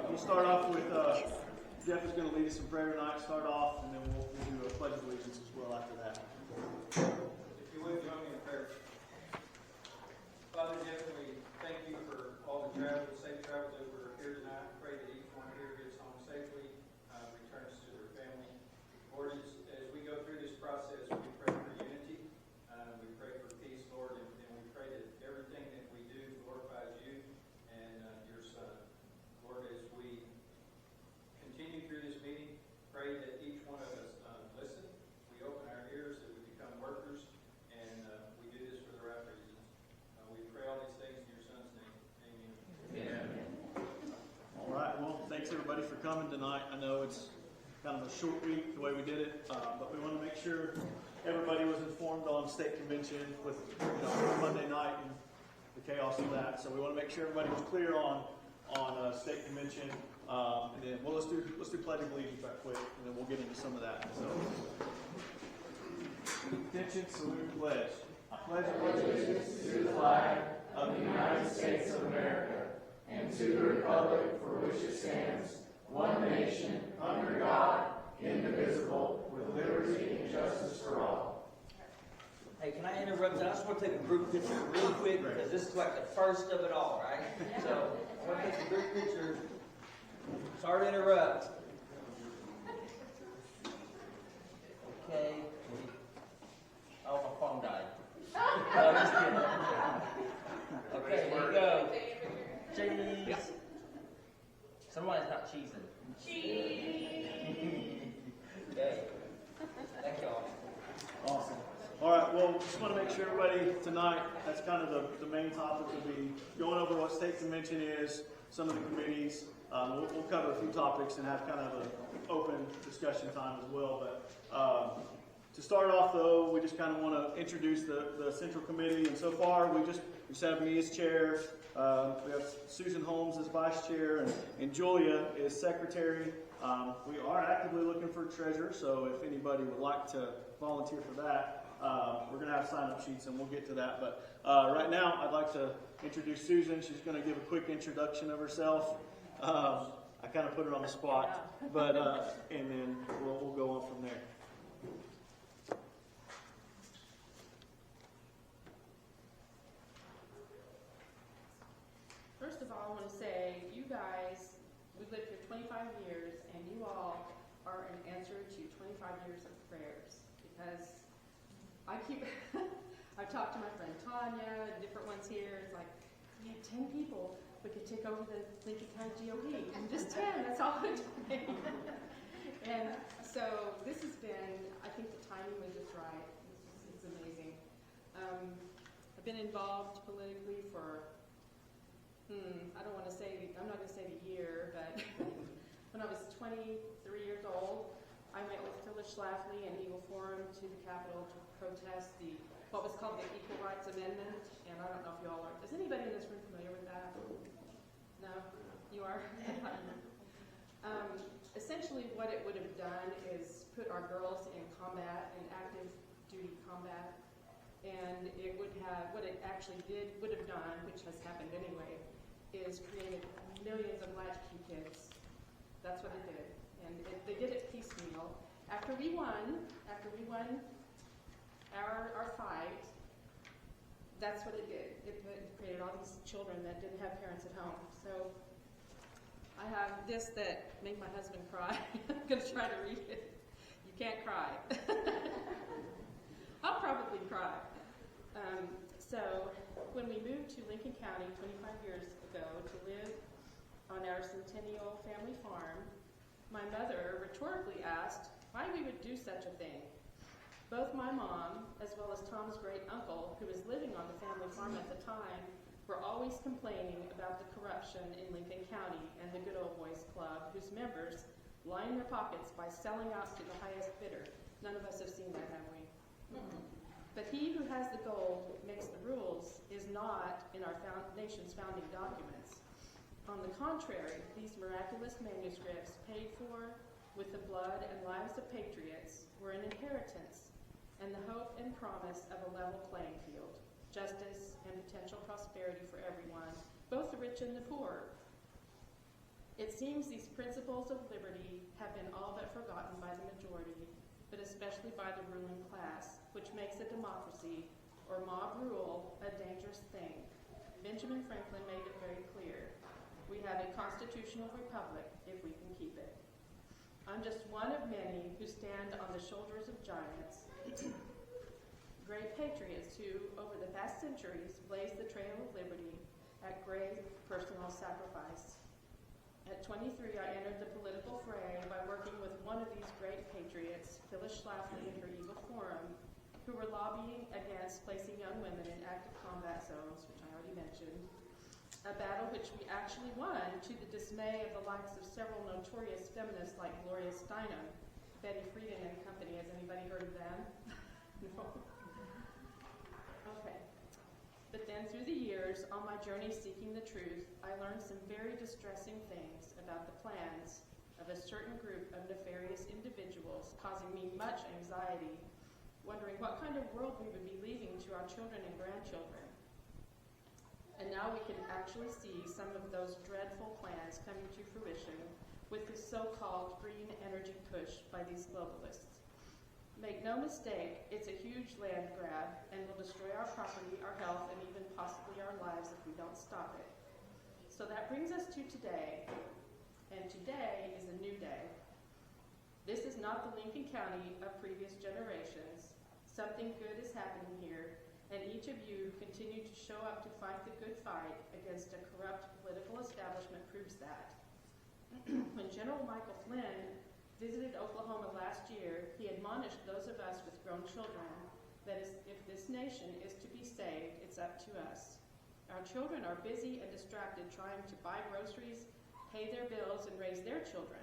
we'll start off with, Jeff is going to lead us in prayer tonight, start off, and then we'll do a pledge of allegiance as well after that. If you would, join me in prayer. Father Jeff, we thank you for all the travel, safe travels that we're here tonight. Pray that each one here gets home safely, returns to their family. Lord, as we go through this process, we pray for unity. We pray for peace, Lord, and we pray that everything that we do glorifies you and your Son. Lord, as we continue through this meeting, pray that each one of us listen. We open our ears, that we become workers, and we do this for the right reasons. We pray all these things in your Son's name. Amen. All right, well, thanks everybody for coming tonight. I know it's kind of a short week the way we did it, but we want to make sure everybody was informed on state convention with Monday night and the chaos of that. So we want to make sure everybody was clear on state convention, and then let's do pledge of allegiance right quick, and then we'll get into some of that. So, attention, salute, pledge. I pledge allegiance to the flag of the United States of America and to the republic for which it stands, one nation, under God, indivisible, with liberty and justice for all. Hey, can I interrupt? I just want to take a group picture real quick because this is like the first of it all, right? So I want to take a group picture. Sorry to interrupt. Okay. Oh, my phone died. No, just kidding. Okay, here we go. Cheese. Somebody's not cheesing. Cheese. Okay. Thank y'all. Awesome. All right, well, just want to make sure everybody tonight, that's kind of the main topic, will be going over what state convention is, some of the committees. We'll cover a few topics and have kind of an open discussion time as well. But to start off, though, we just kind of want to introduce the Central Committee. And so far, we just have me as chair. We have Susan Holmes as vice chair, and Julia is secretary. We are actively looking for a treasurer, so if anybody would like to volunteer for that, we're going to have sign-up sheets, and we'll get to that. But right now, I'd like to introduce Susan. She's going to give a quick introduction of herself. I kind of put her on the spot, but and then we'll go on from there. First of all, I want to say, you guys, we've lived here 25 years, and you all are an answer to 25 years of prayers, because I've talked to my friend Tanya, different ones here. It's like, we had 10 people, we could take over the Lincoln County GOP. And just 10, that's all it took. And so this has been, I think the timing was just right. It's amazing. I've been involved politically for, I'm not going to say the year, but when I was 23 years old, I went with Phyllis Schlafly and Eagle Forum to the Capitol to protest what was called the Equal Rights Amendment. And I don't know if you all are. Is anybody in this room familiar with that? No? You are? Essentially, what it would have done is put our girls in combat, in active duty combat. And it would have, what it actually would have done, which has happened anyway, is created millions of latchkey kids. That's what it did. And they did it piecemeal. After we won our fight, that's what it did. It created all these children that didn't have parents at home. So I have this that made my husband cry. I'm going to try to read it. You can't cry. I'll probably cry. So when we moved to Lincoln County 25 years ago to live on our centennial family farm, my mother rhetorically asked why we would do such a thing. Both my mom, as well as Tom's great uncle, who was living on the family farm at the time, were always complaining about the corruption in Lincoln County and the Good Old Boys Club, whose members line their pockets by selling out to the highest bidder. None of us have seen that, have we? Mm-hmm. But he who has the gold makes the rules is not in our nation's founding documents. On the contrary, these miraculous manuscripts, paid for with the blood and lives of patriots, were an inheritance and the hope and promise of a level playing field, justice and potential prosperity for everyone, both the rich and the poor. It seems these principles of liberty have been all but forgotten by the majority, but especially by the ruling class, which makes a democracy, or mob rule, a dangerous thing. Benjamin Franklin made it very clear. We have a constitutional republic if we can keep it. I'm just one of many who stand on the shoulders of giants, great patriots who, over the past centuries, blazed the trail of liberty at great personal sacrifice. At 23, I entered the political fray by working with one of these great patriots, Phyllis Schlafly and her Eagle Forum, who were lobbying against placing young women in active combat zones, which I already mentioned, a battle which we actually won to the dismay of the likes of several notorious feminists like Gloria Steinem, Betty Friedan and company. Has anybody heard of them? No? Okay. But then through the years, on my journey seeking the truth, I learned some very distressing things about the plans of a certain group of nefarious individuals, causing me much anxiety, wondering what kind of world we would be leaving to our children and grandchildren. And now we can actually see some of those dreadful plans coming to fruition with this so-called green energy push by these globalists. Make no mistake, it's a huge land grab and will destroy our property, our health, and even possibly our lives if we don't stop it. So that brings us to today, and today is a new day. This is not the Lincoln County of previous generations. Something good is happening here, and each of you who continue to show up to fight the good fight against a corrupt political establishment proves that. When General Michael Flynn visited Oklahoma last year, he admonished those of us with grown children that if this nation is to be saved, it's up to us. Our children are busy and distracted trying to buy groceries, pay their bills, and raise their children.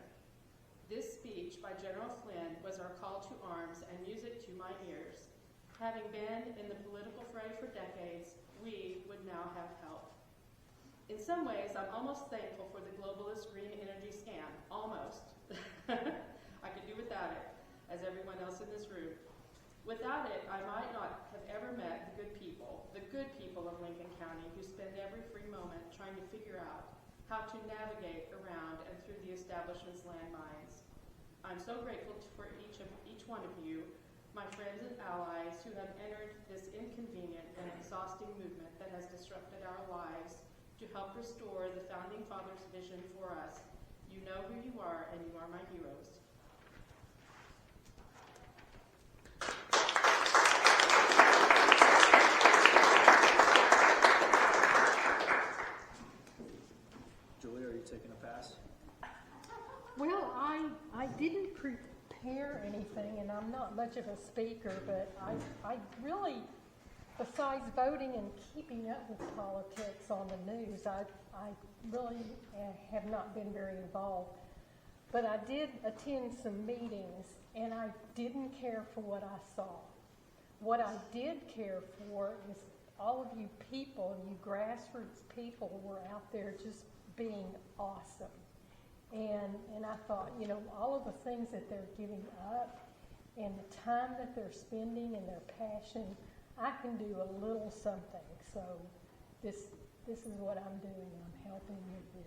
This speech by General Flynn was our call to arms and music to my ears. Having been in the political fray for decades, we would now have help. In some ways, I'm almost thankful for the globalist green energy scam. Almost. I could do without it, as everyone else in this room. Without it, I might not have ever met the good people of Lincoln County who spend every free moment trying to figure out how to navigate around and through the establishment's landmines. I'm so grateful for each one of you, my friends and allies who have entered this inconvenient and exhausting movement that has disrupted our lives to help restore the Founding Fathers' vision for us. You know who you are, and you are my heroes. Julie, are you taking a pass? Well, I didn't prepare anything, and I'm not much of a speaker, but I really, besides voting and keeping up with politics on the news, I really have not been very involved. But I did attend some meetings, and I didn't care for what I saw. What I did care for is all of you people, you grassroots people, were out there just being awesome. And I thought, you know, all of the things that they're giving up and the time that they're spending and their passion, I can do a little something. So this is what I'm doing. I'm helping with this.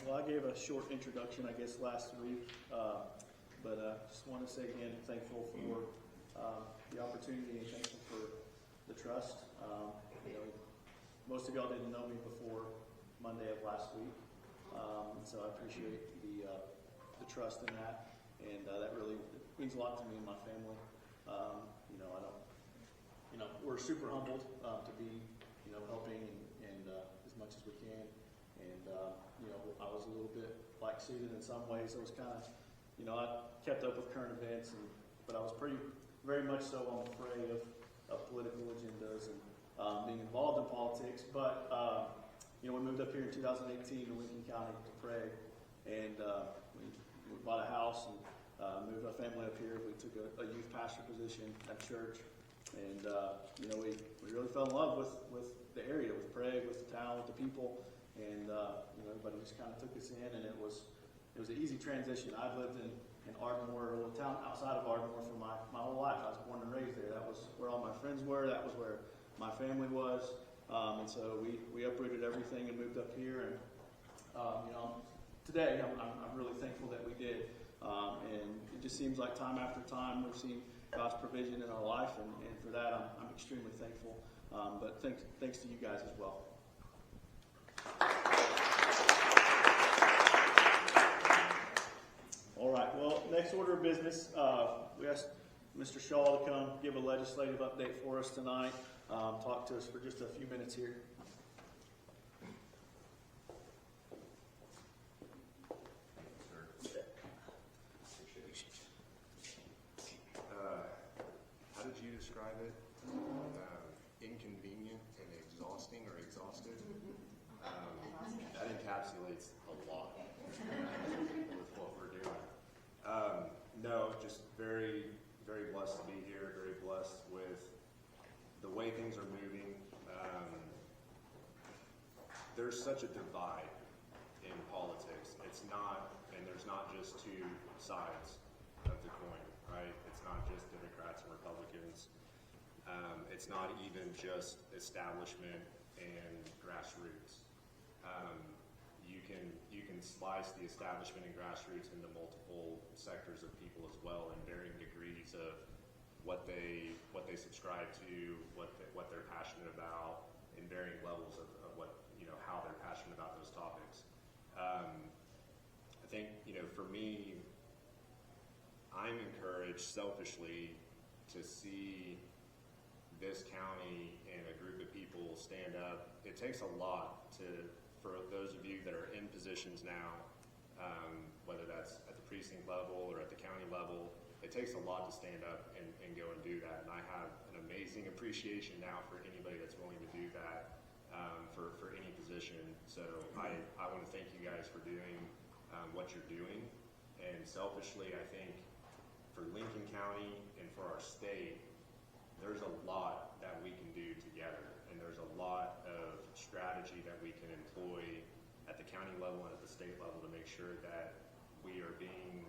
Well, I gave a short introduction, I guess, last week, but just want to say again, thankful for the opportunity and thankful for the trust. You know, most of y'all didn't know me before Monday of last week, so I appreciate the trust in that, and that really means a lot to me and my family. We're super humbled to be, helping and as much as we can. And I was a little bit lax-seated in some ways. I was kind of, I kept up with current events, but I was very much so on the fray of political agendas and being involved in politics. But we moved up here in 2018 to Lincoln County to pray, and we bought a house and moved our family up here. We took a youth pastor position at church, and we really fell in love with the area, with Prague, with the town, with the people, and everybody just kind of took us in, and it was an easy transition. I've lived in Ardmore, a little town outside of Ardmore, for my whole life. I was born and raised there. That was where all my friends were. That was where my family was. And so we uprooted everything and moved up here. And today I'm really thankful that we did. And it just seems like time after time we've seen God's provision in our life, and for that I'm extremely thankful. But thanks to you guys as well. All right. Well, next order of business, we asked Mr. Shaw to come give a legislative update for us tonight. Talk to us for just a few minutes here. How did you describe it? Inconvenient and exhausting, or exhausted? That encapsulates a lot with what we're doing. No, just very, very blessed to be here. Very blessed with the way things are moving. There's such a divide in politics. It's not, and there's not just two sides of the coin, right? It's not just Democrats and Republicans. It's not even just establishment and grassroots. You can slice the establishment and grassroots into multiple sectors of people as well, in varying degrees of what they subscribe to, what they're passionate about, in varying levels of what, how they're passionate about those topics. I think, for me, I'm encouraged selfishly to see this county and a group of people stand up. It takes a lot for those of you that are in positions now, whether that's at the precinct level or at the county level, it takes a lot to stand up and go and do that. And I have an amazing appreciation now for anybody that's willing to do that for any position. So I want to thank you guys for doing what you're doing. And selfishly, I think for Lincoln County and for our state, there's a lot that we can do together, and there's a lot of strategy that we can employ at the county level and at the state level to make sure that we are being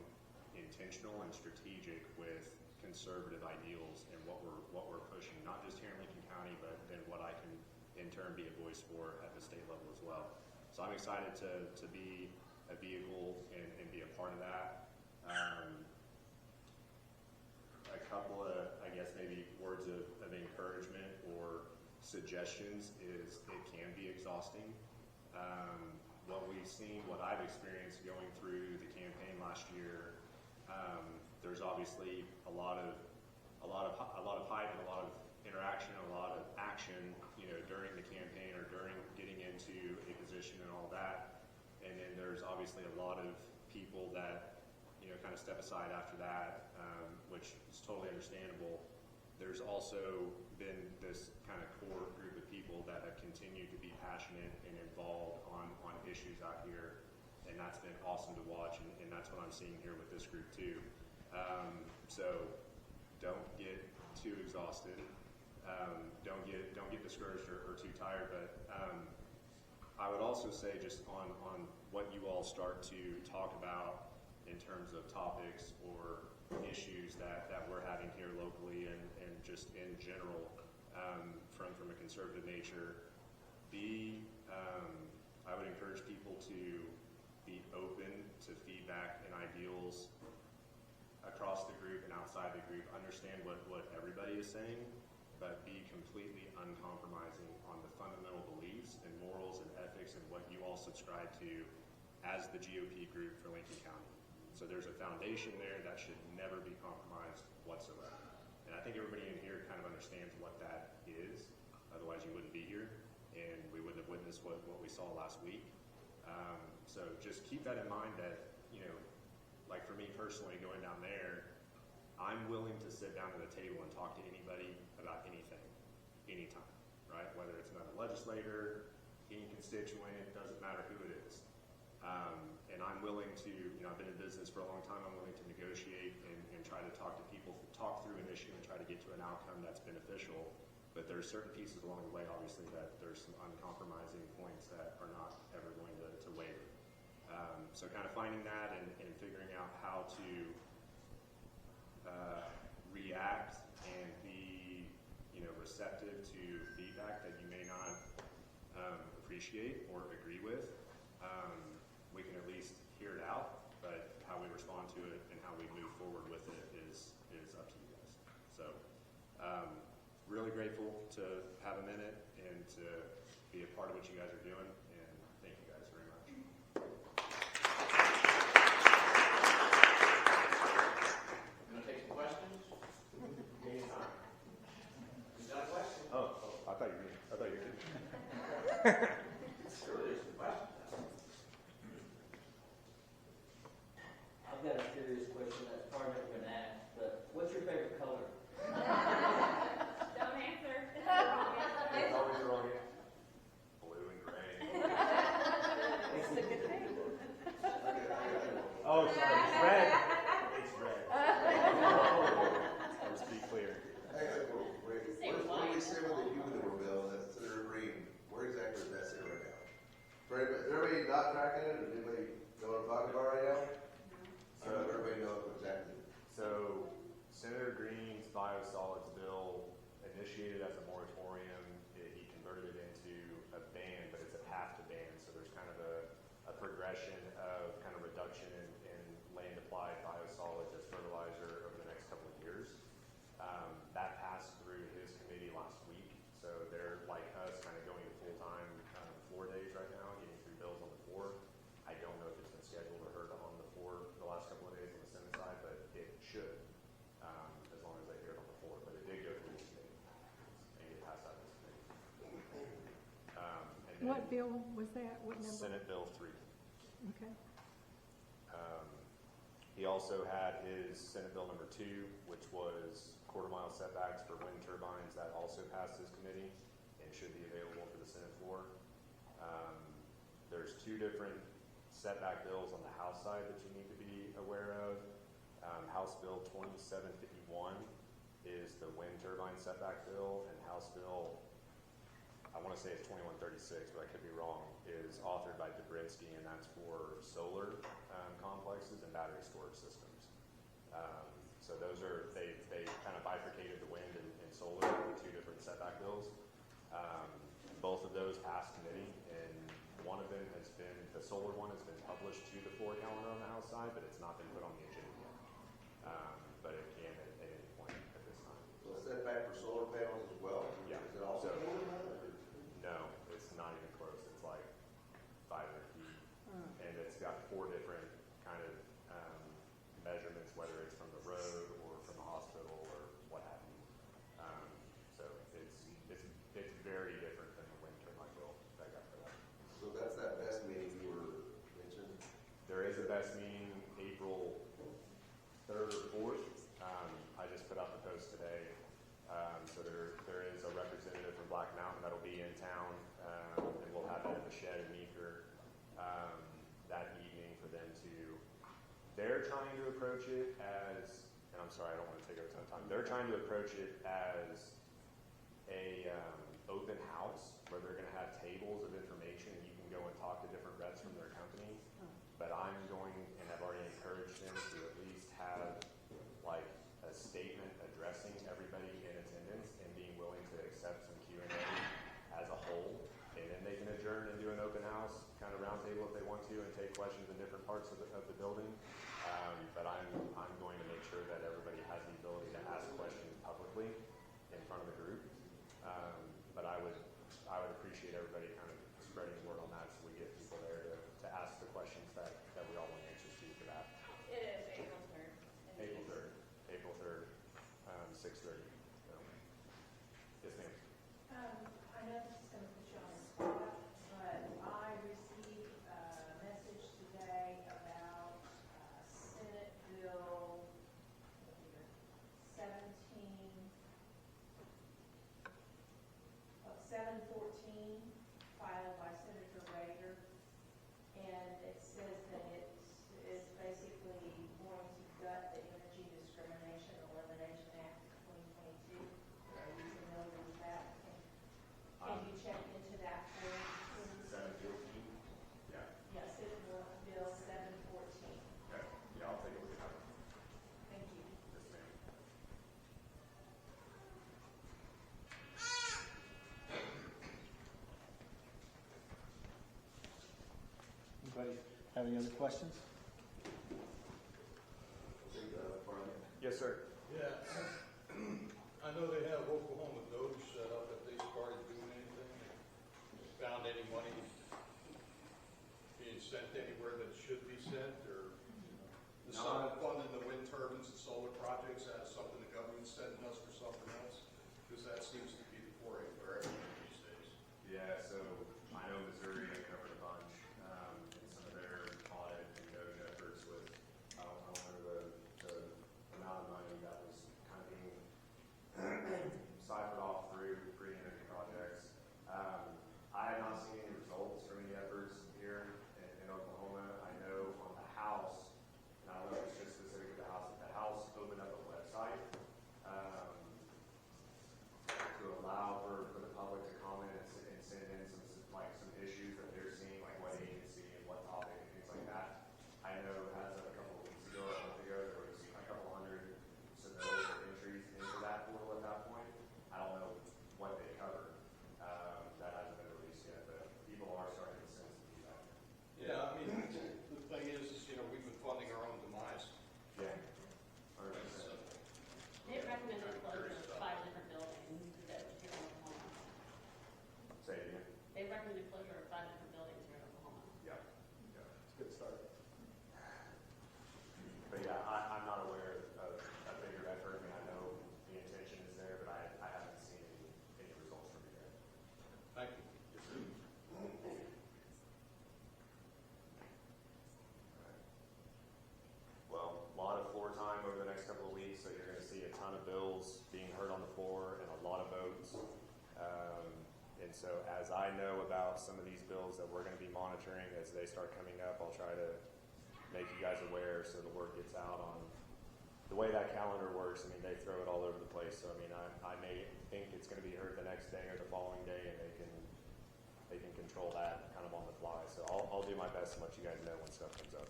intentional and strategic with conservative ideals and what we're pushing, not just here in Lincoln County, but then what I can in turn be a voice for at the state level as well. So I'm excited to be a vehicle and be a part of that. A couple of, I guess, maybe words of encouragement or suggestions is it can be exhausting. What we've seen, what I've experienced going through the campaign last year, there's obviously a lot of hype and a lot of interaction, a lot of action, during the campaign or during getting into a position and all that. And then there's obviously a lot of people that kind of step aside after that, which is totally understandable. There's also been this kind of core group of people that have continued to be passionate and involved on issues out here, and that's been awesome to watch, and that's what I'm seeing here with this group too. So don't get too exhausted. Don't get discouraged or too tired. But I would also say, just on what you all start to talk about in terms of topics or issues that we're having here locally and just in general, from a conservative nature, I would encourage people to be open to feedback and ideals across the group and outside the group. Understand what everybody is saying, but be completely uncompromising on the fundamental beliefs and morals and ethics and what you all subscribe to as the GOP group for Lincoln County. So there's a foundation there that should never be compromised whatsoever. And I think everybody in here kind of understands what that is. Otherwise you wouldn't be here, and we wouldn't have witnessed what we saw last week. So just keep that in mind that, like for me personally, going down there, I'm willing to sit down at a table and talk to anybody about anything, anytime, right? Whether it's another legislator, any constituent, it doesn't matter who it is. And I'm willing to, I've been in business for a long time, I'm willing to negotiate and try to talk to people, talk through an issue and try to get to an outcome that's beneficial. But there's certain pieces along the way, obviously, that there's some uncompromising points that are not ever going to waver. So kind of finding that and figuring out how to react and be, receptive to the appreciate or agree with, we can at least hear it out, but how we respond to it and how we move forward with it is up to you guys. So, really grateful to have a minute and to be a part of what you guys are doing, and thank you guys very much. Gonna take some questions? Anytime. You got a question? Oh, I thought you were kidding. Sure, there's some questions. I've got a serious question that's probably never been asked, but what's your favorite color? Don't answer. It's always the wrong answer. Blue and gray. It's a good thing. Oh, sorry, it's red. It's red. Let's be clear. Hey, wait, where we sit with the humidor bill that's to the green, where exactly is that sitting right now? Is everybody not tracking it, or does anybody know what I'm talking about right now? So everybody knows exactly. So Senator Green's biosolids bill initiated as a moratorium. He converted it into a ban, but it's a path to ban. So there's kind of a progression of kind of reduction in land applied biosolids as fertilizer over the next couple of years. That passed through his committee last week. So they're like us, kind of going to full-time floor days right now, getting through bills on the floor. I don't know if it's been scheduled or heard on the floor the last couple of days on the Senate side, but it should, as long as I hear it on the floor. But it did go through this committee and get passed out of this committee. And then What bill was that? What number? Senate Bill 3. Okay. He also had his Senate Bill number 2, which was quarter-mile setbacks for wind turbines. That also passed his committee and should be available for the Senate floor. There's 2 different setback bills on the House side that you need to be aware of. House Bill 2751 is the wind turbine setback bill, and House Bill, I want to say it's 2136, but I could be wrong, is authored by Dobrinsky, and that's for solar complexes and battery storage systems. So those are, they kind of bifurcated the wind and solar into 2 different setback bills. Both of those passed committee, and one of them has been, the solar one has been published to the floor calendar on the House side, but it's not been put on the agenda yet. But it can at any point at this time. So a setback for solar panels as well? Yeah. Is it also? No, it's not even close. It's like 500 feet. And it's got 4 different kind of measurements, whether it's from the road or from the hospital or what have you. So it's very different than the wind turbine bill that got put up. So that's that best meeting you were mentioning? There is a best meeting April 3rd or 4th. I just put out the post today. So there is a representative from Black Mountain that'll be in town, and we'll have it at the shed in Meeker that evening for them to. They're trying to approach it as, and I'm sorry, I don't want to take up a ton of time. They're trying to approach it as a open house where they're going to have tables of information, and you can go and talk to different reps from their company. But I'm going, and I've already encouraged them to at least have like a statement addressing everybody in attendance and being willing to accept some Q&A as a whole, and then they can adjourn and do an open house kind of roundtable if they want to, and take questions in different parts of the building. But I'm going to make sure that everybody has the ability to ask questions publicly in front of the group. But I would appreciate everybody kind of spreading the word on that, so we get people there to ask the questions that we all want answers to for that. It is April 3rd. April 3rd, 6:30. So. Yes, ma'am. I know this is going to put you on the spot, but I received a message today about Senate Bill 714 filed by Senator Rader, and it says that it is basically going to gut the Energy Discrimination Elimination Act of 2022. Are you familiar with that? Can you check into that for me, please? 7:14. Yeah. Yes, it will, Bill 714. Okay. Yeah, I'll take a look at that. Thank you. Yes, ma'am. Anybody have any other questions? Yes, sir. Yeah, I know they have Oklahoma nodes set up if they started doing anything. Found any money being sent anywhere that should be sent, or The sun funding the wind turbines and solar projects, that's something the government's sending us for something else, because that seems to be the foray for everyone these days. Yeah, so I know Missouri had covered a bunch in some of their audit and coding efforts with, I don't remember the amount of money that was kind of being siphoned off through green energy projects. I have not seen any results from any efforts here in Oklahoma. I know on the House, and I don't know if it's just specific to the House, but the House opened up a website to allow for the public to comment and send in some issues that they're seeing, like what agency and what topic and things like that. I know as of a couple of weeks ago or a month ago, there was a couple hundred submittals or entries into that portal at that point. I don't know what they covered. That hasn't been released yet, but people are starting to send some feedback. Yeah, I mean, the thing is, we've been funding our own demise. Yeah. So, They recommended closure of 5 different buildings that were here in Oklahoma. Say it again. They recommended closure of 5 different buildings here in Oklahoma. Yeah. Yeah. It's a good start. But yeah, I'm not aware of a bigger effort. I mean, I know the intention is there, but I haven't seen any results from it yet. thank you. Well, a lot of floor time over the next couple of weeks, so you're going to see a ton of bills being heard on the floor and a lot of votes. And so as I know about some of these bills that we're going to be monitoring as they start coming up, I'll try to make you guys aware so the word gets out on the way that calendar works. I mean, they throw it all over the place. So, I mean, I may think it's going to be heard the next day or the following day, and they can control that kind of on the fly. So I'll do my best to let you guys know when stuff comes up.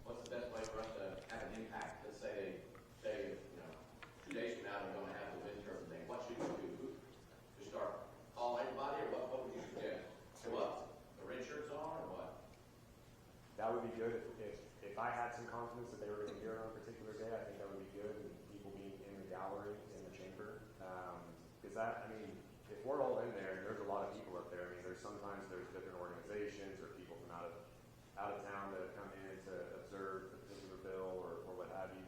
What's the best way for us to have an impact? Let's say, 2 days from now, they're going to have the wind turbine thing. What should we do? Just start calling everybody, or what would you suggest? Show up, the red shirts on, or what? That would be good if I had some confidence that they were going to be here on a particular day. I think that would be good, and people being in the gallery, in the chamber. Because I mean, if we're all in there, and there's a lot of people up there, I mean, sometimes there's different organizations or people from out of town that have come in to observe a particular bill or what have you.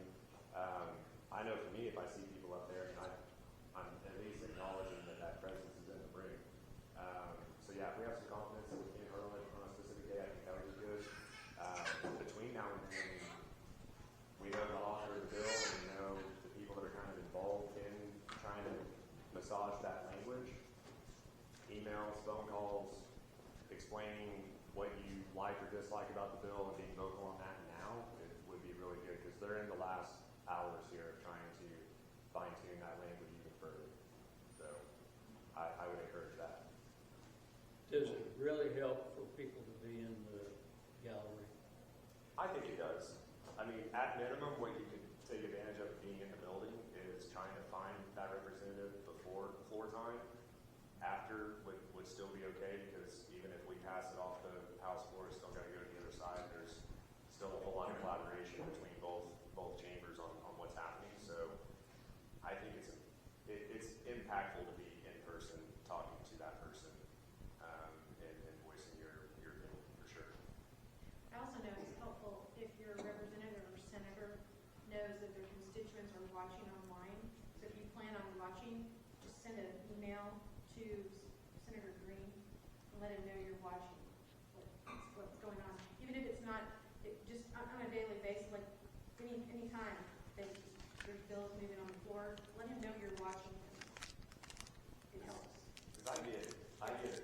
I know for me, if I see people up there, and I'm at least acknowledging that presence is in the room. So yeah, if we have some confidence that we can heard on a specific day, I think that would be good. Between now and then, we know the author of the bill, and we know the people that are kind of involved in trying to massage that language. Emails, phone calls, explaining what you like or dislike about the bill and being vocal on that now, it would be really good, because they're in the last hours here trying to fine-tune that language even further. So I would encourage that. Does it really help for people to be in the gallery? I think it does. I mean, at minimum, what you can take advantage of being in the building is trying to find that representative before floor time. After would still be okay, because even if we pass it off the House floor, it's still got to go to the other side. There's still a whole lot of collaboration between both chambers on what's happening. So I think it's impactful to be in person, talking to that person, and voicing your opinion for sure. I also know it's helpful if your representative or senator knows that their constituents are watching online. So if you plan on watching, just send an email to Senator Green and let him know you're watching what's going on. Even if it's not, just on a daily basis, like any time that there's bills moving on the floor, let him know you're watching. It helps. Because I get a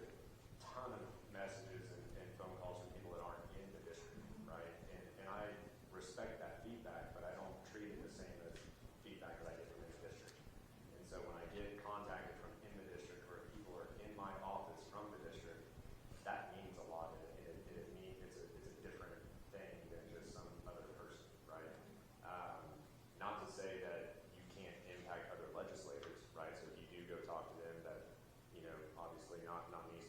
ton of messages and phone calls from people that aren't in the district, right? And I respect that feedback, but I don't treat it the same as feedback that I get from in the district. And so when I get contacted from in the district, or if people are in my office from the district, that means a lot. It means it's a different thing than just some other person, right? Not to say that you can't impact other legislators, right? So if you do go talk to them, that, obviously not me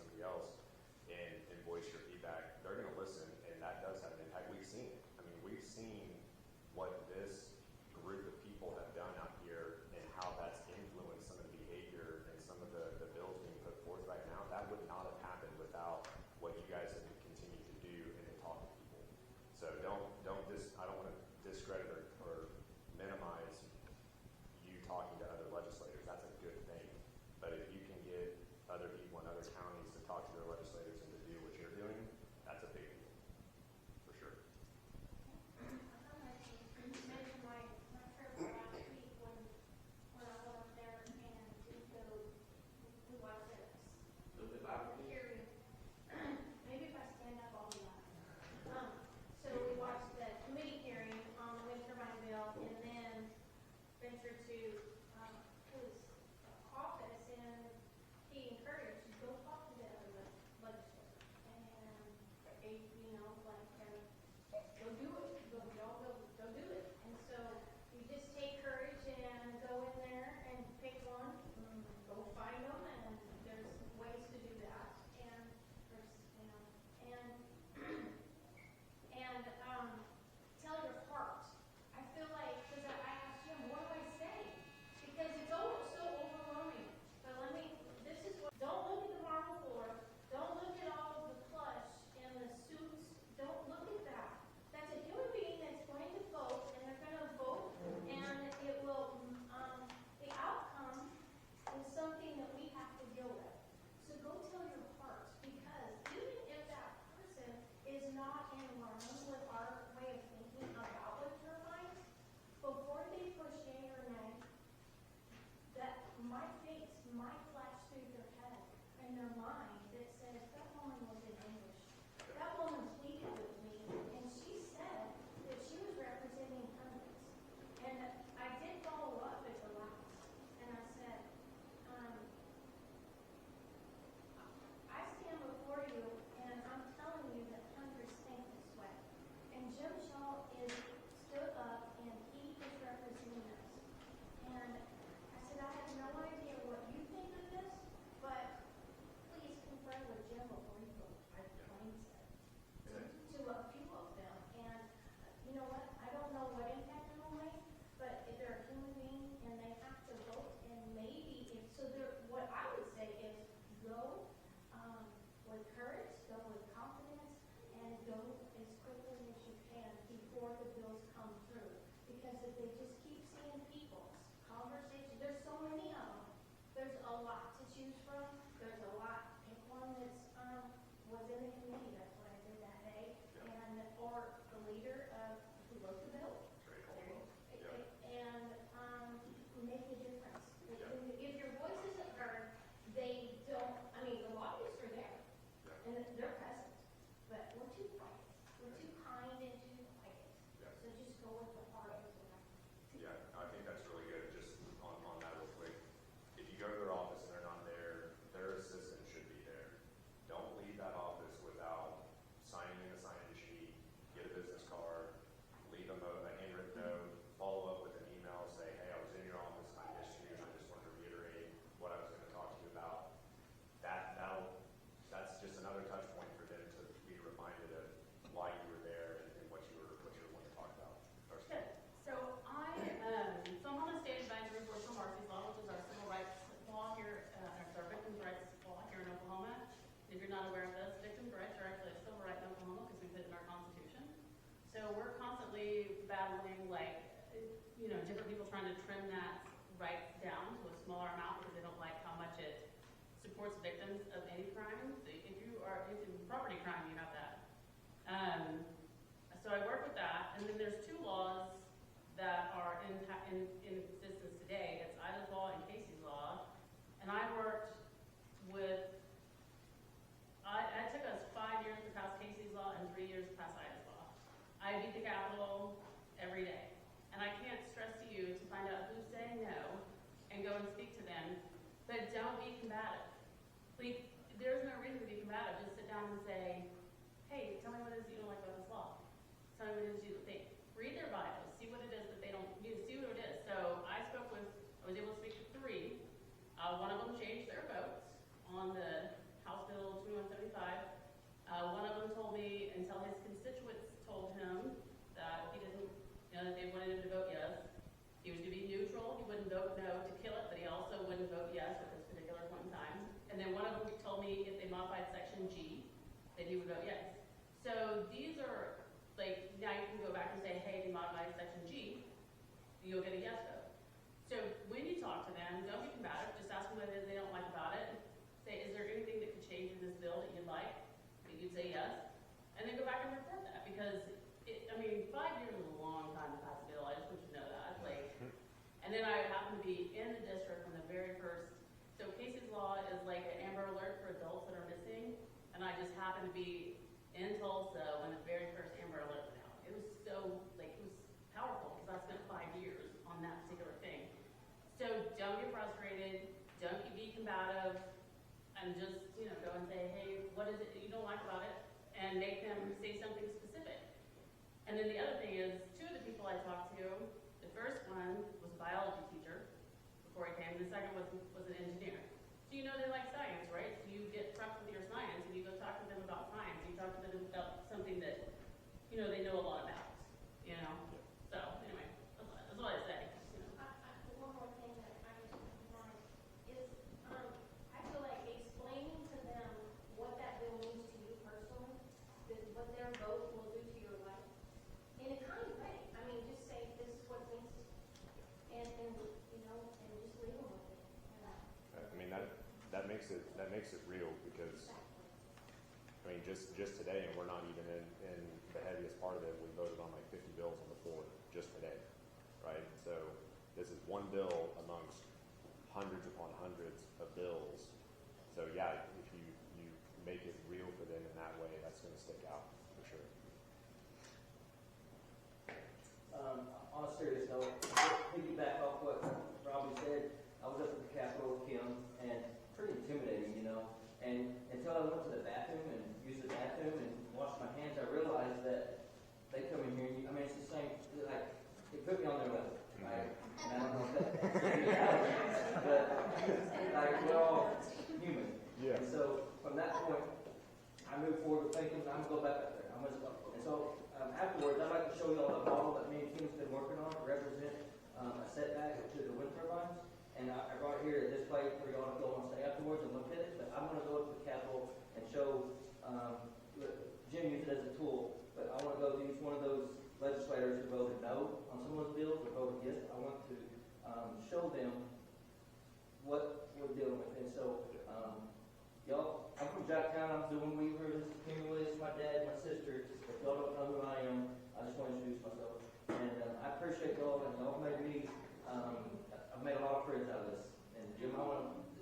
constantly battling, like, you know, different people trying to trim that right down to a smaller amount because they don't like how much it supports victims of any crime. So if you are into property crime, you have that. So I work with that, and then there's two laws that are in existence today. It's Ida's law and Casey's law. And I worked with, it took us 5 years to pass Casey's law and 3 years to pass Ida's law. I beat the Capitol every day. And I can't stress to you to find out who's saying no and go and speak to them, but don't be combative. Like, there's no reason to be combative. Just sit down and say, hey, tell me what it is you don't like about this law. Tell me what it is you think. Read their bios, see what it is that they don't, see what it is. So I was able to speak to 3. One of them changed their votes on the House Bill 2175. One of them told me until his constituents told him that he didn't, that they wanted him to vote yes. He was to be neutral. He wouldn't vote no to kill it, but he also wouldn't vote yes at this particular point in time. And then one of them told me if they modified Section G, that he would vote yes. So these are, like, now you can go back and say, hey, they modified Section G, you'll get a yes vote. So when you talk to them, don't be combative. Just ask them what it is they don't like about it. Say, is there anything that could change in this bill that you'd like? That you'd say yes. And then go back and report that, because, 5 years is a long time to pass a bill. I just want you to know that. And then I happened to be in the district when the very first, so Casey's law is like an Amber Alert for adults that are missing. And I just happened to be in Tulsa when the very first Amber Alert went out. It was so, it was powerful because I spent 5 years on that particular thing. So don't get frustrated, don't be combative, and just, go and say, hey, what is it that you don't like about it? And make them say something specific. And then the other thing is, 2 of the people I talked to, the first one was a biology teacher before he came, and the second was an engineer. So they like science, right? So you get prepped with your science, and you go talk to them about science. You talk to them about something that, they know a lot about, So, anyway, that's what I say. One more thing that I just want is, I feel like explaining to them what that bill means to you personally, what their vote will do to your life, in a kind way. Just say, this is what it means, and just leave them with it. That makes it real, because just today, and we're not even in the heaviest part of it, we voted on 50 bills on the floor just today, right? So this is one bill amongst hundreds upon hundreds of bills. So yeah, if you make it real for them in that way, that's going to stick out for sure. On a serious note, piggyback off what Robbie said, I was up at the Capitol with Kim, and pretty intimidating, and until I went to the bathroom and used the bathroom and washed my hands, I realized that they come in here, and it's the same, it put me on their level, right? And I don't know if that's but we're all human. Yeah. And so from that point, I moved forward with thinking I'm going to go back up there. I'm going to go. And so afterwards, I'd like to show you all a model that me and Kim's been working on to represent a setback to the wind turbines. And I brought it here at this plate for y'all to go and stay afterwards and look at it. But I'm going to go to the Capitol and show, Jim used it as a tool, but I want to go use one of those legislators who voted no on some of those bills or voted yes. I want to show them what we're dealing with. And so, y'all, I'm from Jacktown. I'm doing Weaver. This is Kim Willis, my dad, my sister. If y'all don't know who I am, I just want to introduce myself. And I appreciate y'all, and y'all made me, I've made a lot of friends out of this. And Jim,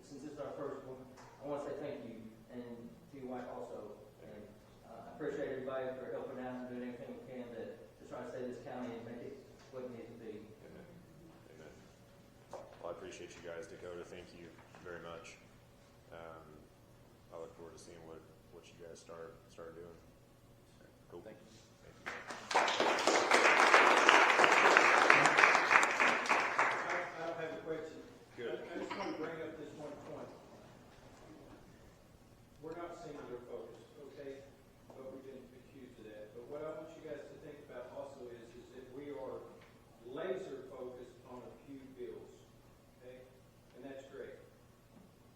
since this is our first one, I want to say thank you, and to your wife also. And I appreciate everybody for helping out and doing everything we can to try to save this county and make it what it needs to be. Amen. Amen. Well, I appreciate you guys, Dakota. Thank you very much. I look forward to seeing what you guys start doing. Cool. Thank you. I don't have a question. Good. I just want to bring up this one point. We're not singular focused, okay? But we've been accused of that. But what I want you guys to think about also is that we are laser focused on a few bills, okay? And that's great.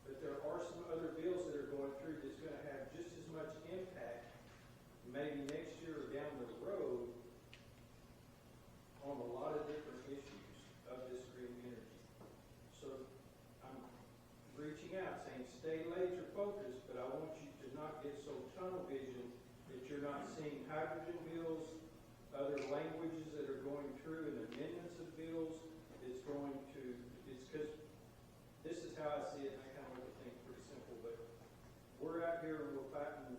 But there are some other bills that are going through that's going to have just as much impact, maybe next year or down the road, focused, but I want you to not get so tunnel vision that you're not seeing hydrogen bills, other languages that are going through and amendments of bills. It's because this is how I see it, and I kind of look at things pretty simple, but we're out here and we're fighting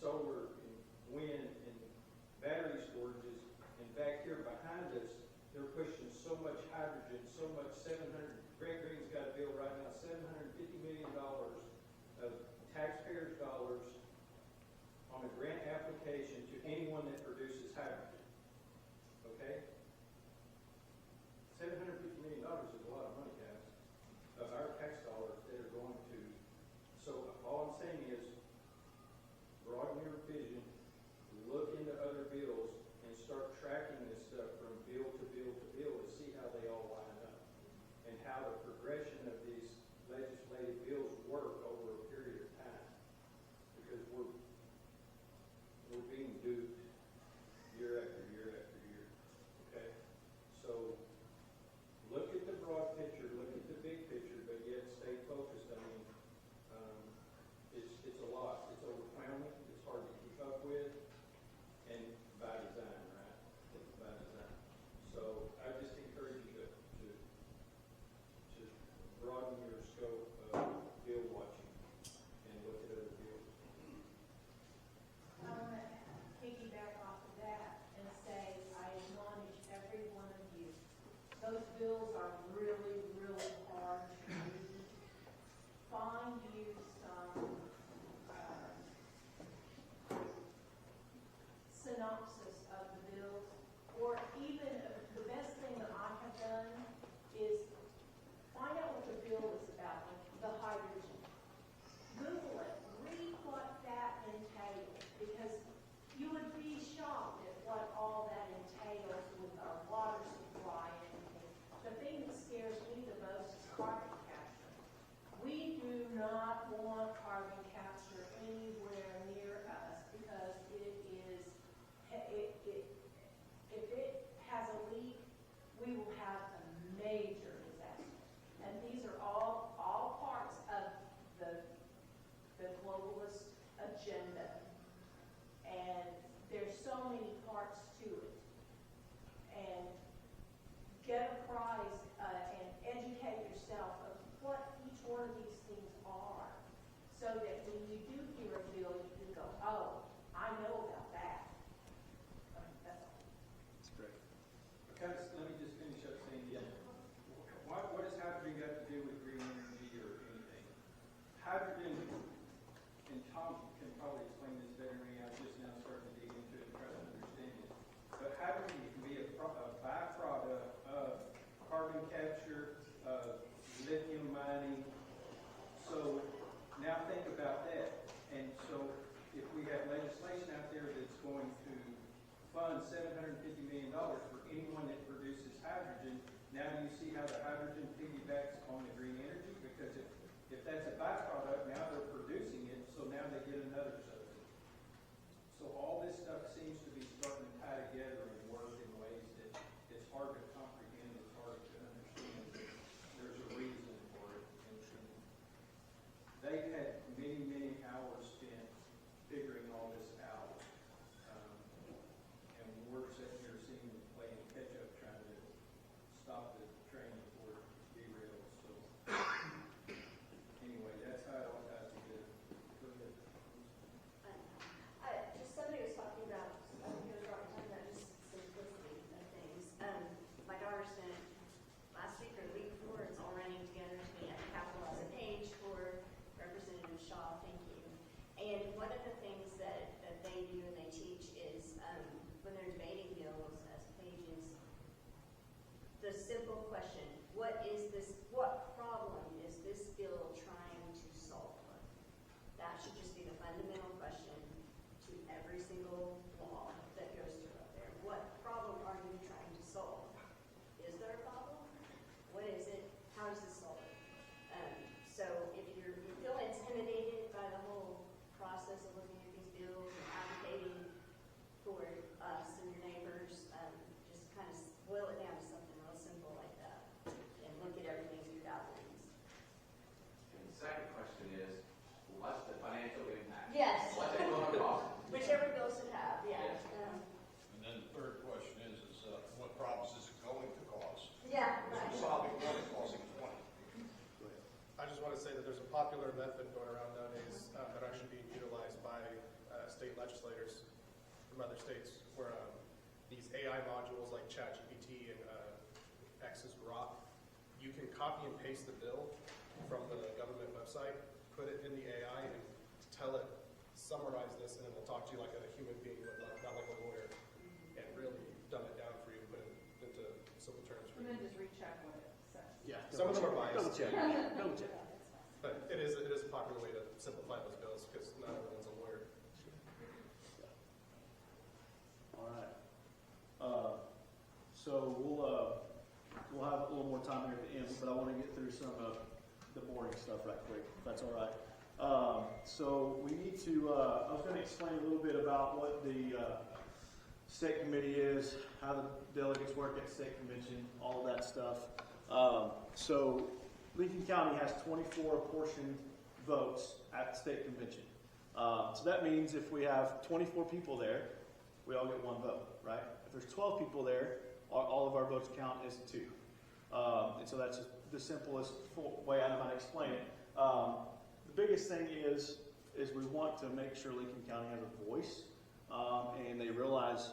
solar and wind and battery storages, and back here behind us, they're pushing so much hydrogen, so much Grant Green's got a bill right now, $750 million of taxpayers' dollars on a grant application to anyone that produces hydrogen. Okay? $750 million is a lot of money, guys, of our tax dollars that are going to. So all I'm saying is, broaden your vision, look into other bills, and start tracking this stuff from bill to bill to bill to see how they all line up and how the progression of these legislative bills work over a period of time. Because we're being duped year after year after year. Okay? So look at the broad picture, look at the big picture, but yet stay focused. I mean, it's a lot. It's overwhelming. It's hard to keep up with, and by design, right? By design. So I just encourage you to broaden your scope of bill watching and look at other bills. I want to piggyback off of that and say I admonish every one of you. Those bills are really, really hard to read. Find you some synopsis of the bills, or even the best thing that I have done is find out what the bill is about, like the hydrogen. Google it, read what that entails, because you would be shocked at what all that entails with our water supply and everything. The thing that scares me the most is carbon capture. We do not want carbon capture anywhere near us because if it has a leak, we will have a major disaster. And these are all parts of the globalist agenda. And there's so many parts to it. And get apprised and educate yourself of what each one of these things are, so that when you do hear a bill, you can go, oh, I know about that. That's all. That's great. Let me just finish up saying, what has hydrogen got to do with green energy or anything? Hydrogen, and Tom can probably explain this better than me, I'm just now starting to dig into it and try to understand it. But hydrogen can be a byproduct of carbon capture, of lithium mining. So now think about that. And so if we have legislation out there that's going to fund $750 million for anyone that produces hydrogen, now do you see how the hydrogen piggybacks on the green energy? Because if that's a byproduct, now they're producing it, so now they get another subsidy. So all this stuff seems to be starting to tie together and work in ways that it's hard to comprehend, it's hard to understand. There's a reason for it. And they've had many, many hours spent figuring all this out. And we're sitting here seeing them playing catch up, trying to stop the train before it derails. So anyway, that's how it all ties together. Go ahead. Just somebody was talking about, talking about just simplicity of things. My daughter sent last week or the week before, it's all running together to me. I capitalized a page for Representative Shaw, thank you. And one of the things that they do and they teach is when they're debating bills as pages, the simple question, what problem is this bill trying to solve? That should just be the fundamental question to every single law that goes through up there. What problem are you trying to solve? Is there a problem? What is it? How does this solve it? So if you feel intimidated by the whole process of looking at these bills and advocating for us and your neighbors, just kind of boil it down to something real simple like that and look at everything through that lens. And the second question is, what's from other states where these AI modules like ChatGPT and X's GOP, you can copy and paste the bill from the government website, put it in the AI, and tell it, summarize this, and it will talk to you like a human being, not like a lawyer, and really dumb it down for you, put it into simple terms for you. And then just recheck what it says. Yeah, some of them are biased. Double check. Double check. But it is a popular way to simplify those bills because not everyone's a lawyer. All right. So we'll have a little more time here at the end, but I want to get through some of the boring stuff right quick, if that's all right. So we need to, I was going to explain a little bit about what the state committee is, how the delegates work at state convention, all of that stuff. So Lincoln County has 24 apportioned votes at state convention. So that means if we have 24 people there, we all get one vote, right? If there's 12 people there, all of our votes count as 2. And so that's just the simplest way I know how to explain it. The biggest thing is we want to make sure Lincoln County has a voice, and they realize,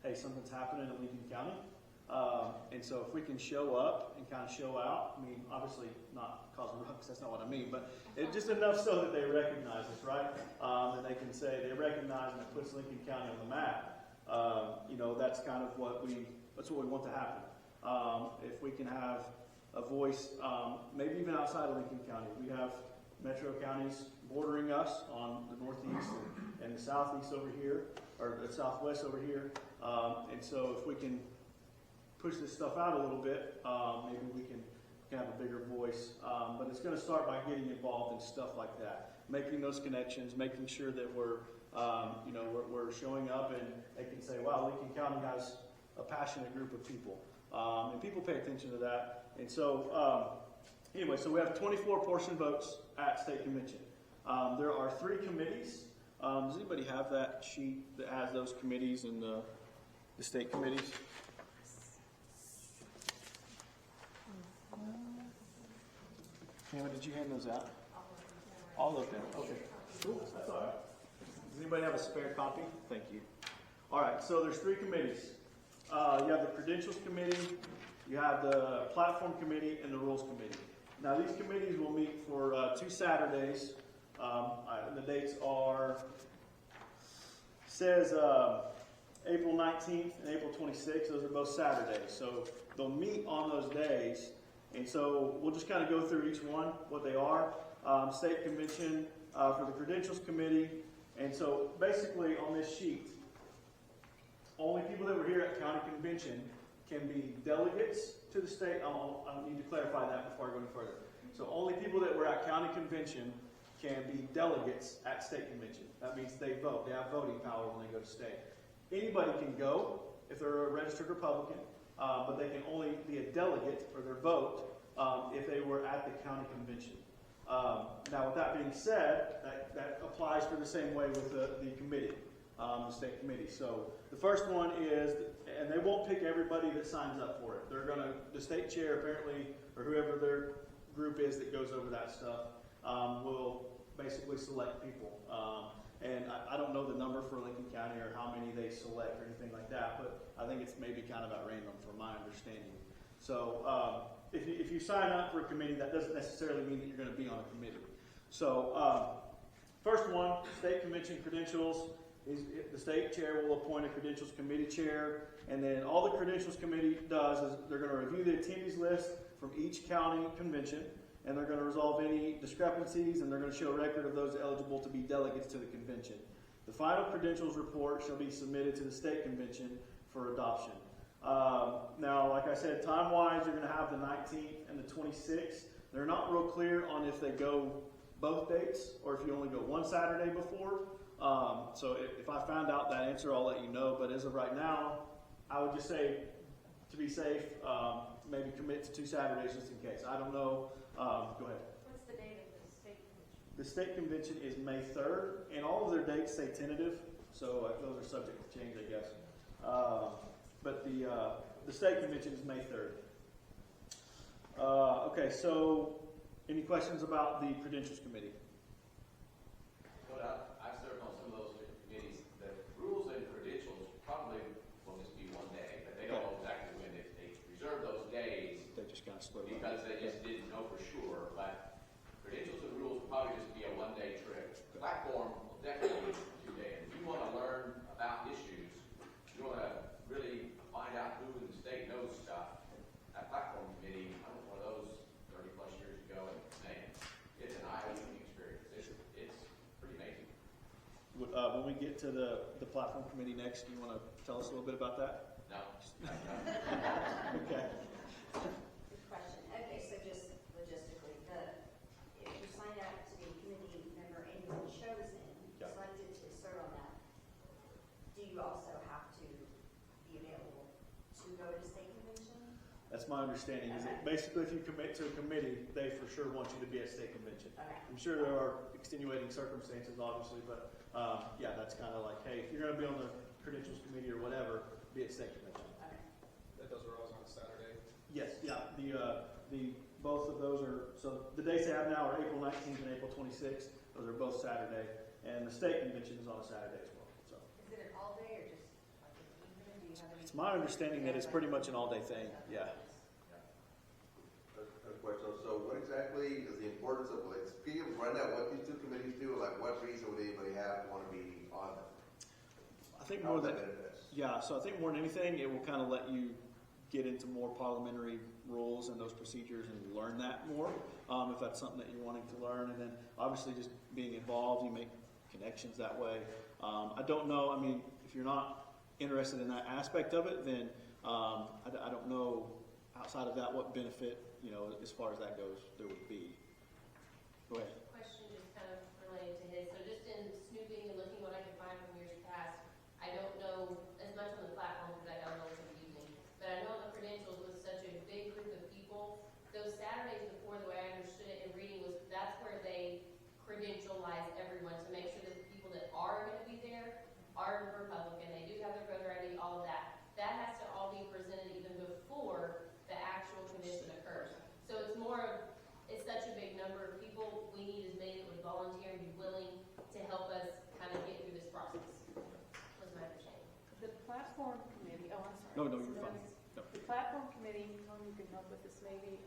hey, something's happening in Lincoln County. And so if we can show up and kind of show out, I mean, obviously not cause a ruckus, that's not what I mean, but just enough so that they recognize us, right? And they can say they recognize and it puts Lincoln County on the map. That's kind of what we want to happen. If we can have a voice, maybe even outside of Lincoln County. We have metro counties bordering us on the northeast and the southeast over here, or the southwest over here. And so if we can push this stuff out a little bit, maybe we can have a bigger voice. But it's going to start by getting involved in stuff like that, making those connections, making sure that we're showing up and they can say, wow, Lincoln County has a passionate group of people. And people pay attention to that. And so, anyway, so we have 24 portion votes at state convention. There are 3 committees. Does anybody have that sheet that has those committees and the state committees? Tammy, did you hand those out? All of them. Okay. Cool. That's all right. Does anybody have a spare copy? Thank you. All right. So there's 3 committees. You have the Credentials Committee, you have the Platform Committee, and the Rules Committee. Now these committees will meet for 2 Saturdays. And the dates are, says April 19th and April 26th. Those are both Saturdays. So they'll meet on those days. And so we'll just kind of go through each one, what they are. State Convention for the Credentials Committee. And so basically on this sheet, only people that were here at county convention can be delegates to the state. I need to clarify that before I go any further. So only people that were at county convention can be delegates at state convention. That means they vote. They have voting power when they go to state. Anybody can go if they're a registered Republican, but they can only be a delegate for their vote if they were at the county convention. Now, with that being said, that applies for the same way with the committee, the state committee. So the first one is, and they won't pick everybody that signs up for it. They're gonna, the state chair apparently, or whoever their group is that goes over that stuff, will basically select people. And I don't know the number for Lincoln County or how many they select or anything like that, but I think it's maybe kind of at random from my understanding. So if you sign up for a committee, that doesn't necessarily mean that you're going to be on a committee. So first one, state convention credentials. The state chair will appoint a credentials committee chair, and then all the credentials committee does is they're going to review the attendees list from each county convention, and they're going to resolve any discrepancies, and they're going to show a record of those eligible to be delegates to the convention. The final credentials report shall be submitted to the state convention for adoption. Now, like I said, time-wise, you're going to have the 19th and the 26th. They're not real clear on if they go both dates or if you only go one Saturday before. So if I find out that answer, I'll let you know. But as of right now, I would just say, to be safe, maybe commit to 2 Saturdays just in case. I don't know. Go ahead. What's the date of the state convention? The state convention is May 3rd, and all of their dates say tentative, so those are subject to change, I guess. But the state convention is May 3rd. Okay, so any questions about the Credentials Committee? Well, I've served on some of those different committees. The rules and credentials When we get to the platform committee next, do you want to tell us a little bit about that? No. Okay. Good question. Okay, so just logistically, if you sign up to be a committee member and you're chosen, Yeah. selected to serve on that, do you also have to be available to go to state convention? That's my understanding. Is that basically if you commit to a committee, they for sure want you to be at state convention. Okay. I'm sure there are extenuating circumstances, obviously, but yeah, that's kind of like, hey, if you're going to be on the credentials committee or whatever, be at state convention. Okay. That those are always on a Saturday. Yes, yeah. The both of those are, so the dates they have now are April 19th and April 26th. Those are both Saturday, and the state convention is on a Saturday as well. So Is it an all day or just like an evening? Do you have any? it's my understanding that it's pretty much an all-day thing. Yeah. A question, so what exactly is the importance of, like, can you run down what these two committees do, like what reason would anybody have to want to be on them? I think How more would than that benefit us? yeah. So I think more than anything, it will kind of let you get into more parliamentary rules and those procedures and learn that more, if that's something that you're wanting to learn. And then obviously just being involved, you make connections that way. I don't know, I mean, if you're not interested in that aspect of it, then I don't know outside of that what benefit, as far as that goes, there would be. Go ahead. Question just kind of related to his. So just in snooping and looking what I can find from years past, I don't know as much on the platform because I got on the evening, but I know on the credentials with such a big group of people, those Saturdays before, the way I understood it in reading was that's where they credentialize everyone to make sure that the people that are going to be there are Republican, they do have their voter ID, all of that. That has to all be presented even before the actual convention occurs. So it's more of, it's such a big number of people, we need as many that would volunteer and be willing to help us kind of get through this process, was my understanding. The platform committee, oh, I'm sorry. No, you're fine. No. The platform committee, Tom, you can help with this maybe,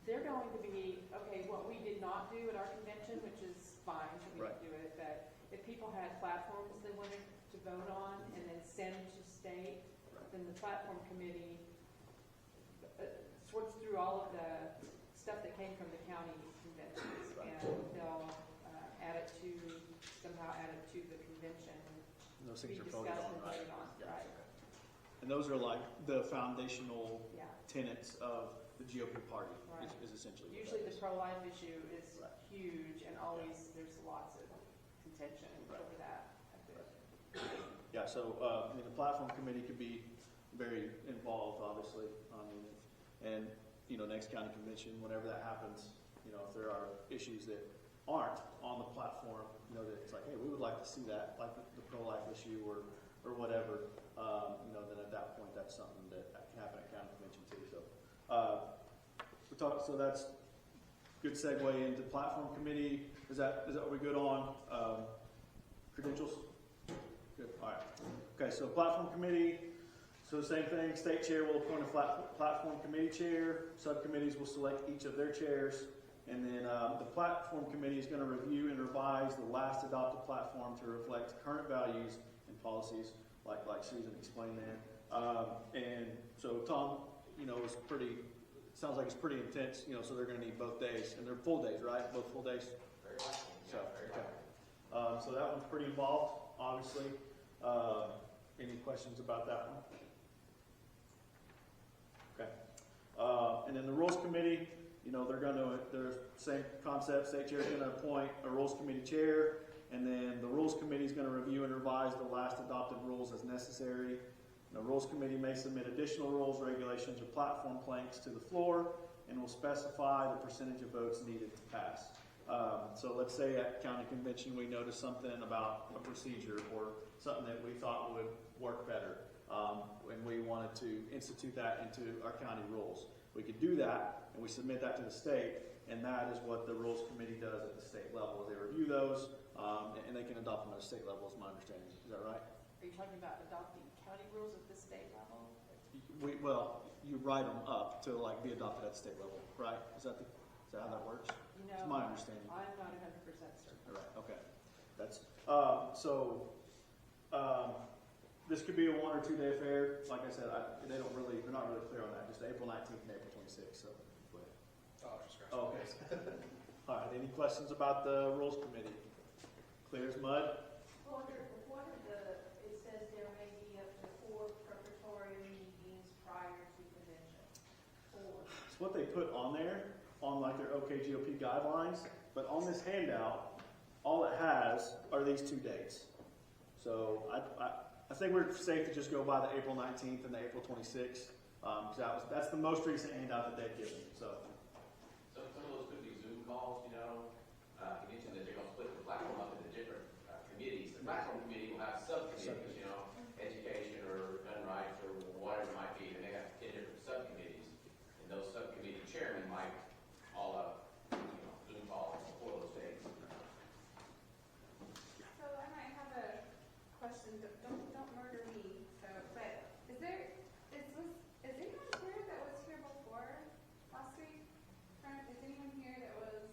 they're going to be, okay, what we did not do at our convention, which is fine, we Right. didn't do it, but if people had platforms they wanted to vote on and then send to state, then the platform committee sorts through all of the stuff that came from the county conventions, Right. and they'll somehow add it to the convention. And those things Be are voted discussed on, and right? voted on, Yeah. right. And those are like the foundational Yeah. tenets of the GOP party, Right. is essentially what Usually that the is. pro-life issue is Right. huge, and always there's lots of contention Right. over that. Yeah, so the platform committee could be very involved, obviously. And next county convention, whenever that happens, if there are issues that aren't on the platform, that it's like, hey, we would like to see that, like the pro-life issue or whatever. Then at that point, that's something that can happen at county convention too. So so that's good segue into platform committee. Is that what we're good on? Credentials? Good. All right. Okay, so platform committee. So the same thing, state chair will appoint a platform committee chair. Subcommittees will select each of their chairs. And then the platform committee is going to review and revise the last adopted platform to reflect current values and policies, like Susan explained there. And so Tom, sounds like it's pretty intense, so they're going to need both days. And they're full days, right? Both full days? Very likely. So, Yeah, very okay. likely. So that one's pretty involved, obviously. Any questions about that one? Okay. And then the rules committee, they're same concept. State chair is going to appoint a rules committee chair, and then the rules committee is going to review and revise the last adopted rules as necessary. And the rules committee may submit additional rules, regulations, or platform planks to the floor, and will specify the percentage of votes needed to pass. So let's say at county convention we noticed something about a procedure or something that we thought would work better, and we wanted to institute that into our county rules. We could do that, and we submit that to the state, and that is what the rules committee does at the state level. They review those, and they can adopt them at a state level, is my understanding. Is that right? Are you talking about adopting county rules at the state level? You write them up to be adopted at the state level, right? Is that how that works? It's my understanding. I'm not 100% certain. All right. Okay. That's this could be a 1 or 2 day affair. Like I said, they're not really clear on that. Just April 19th and April 26th. So go ahead. Oh, just Okay. All right. Any questions about the rules committee? Clear as mud. what they put on there, on like their OKGOP guidelines, but on this handout, all it has are these 2 dates. So I think we're safe to just go by the April 19th and the April 26th, because that's the most recent handout that they've given. So Some of those could be Zoom calls, you know. You mentioned that they're going to split the platform up into different committees. The platform committee will have subcommittees, you know, education or gun rights or whatever it might be, and they have 10 different subcommittees. And those subcommittee chairmen might all have, you know, Zoom calls for those days. So I might have a question. Don't murder me. So, but is anyone here that was here before last week? Is anyone here that was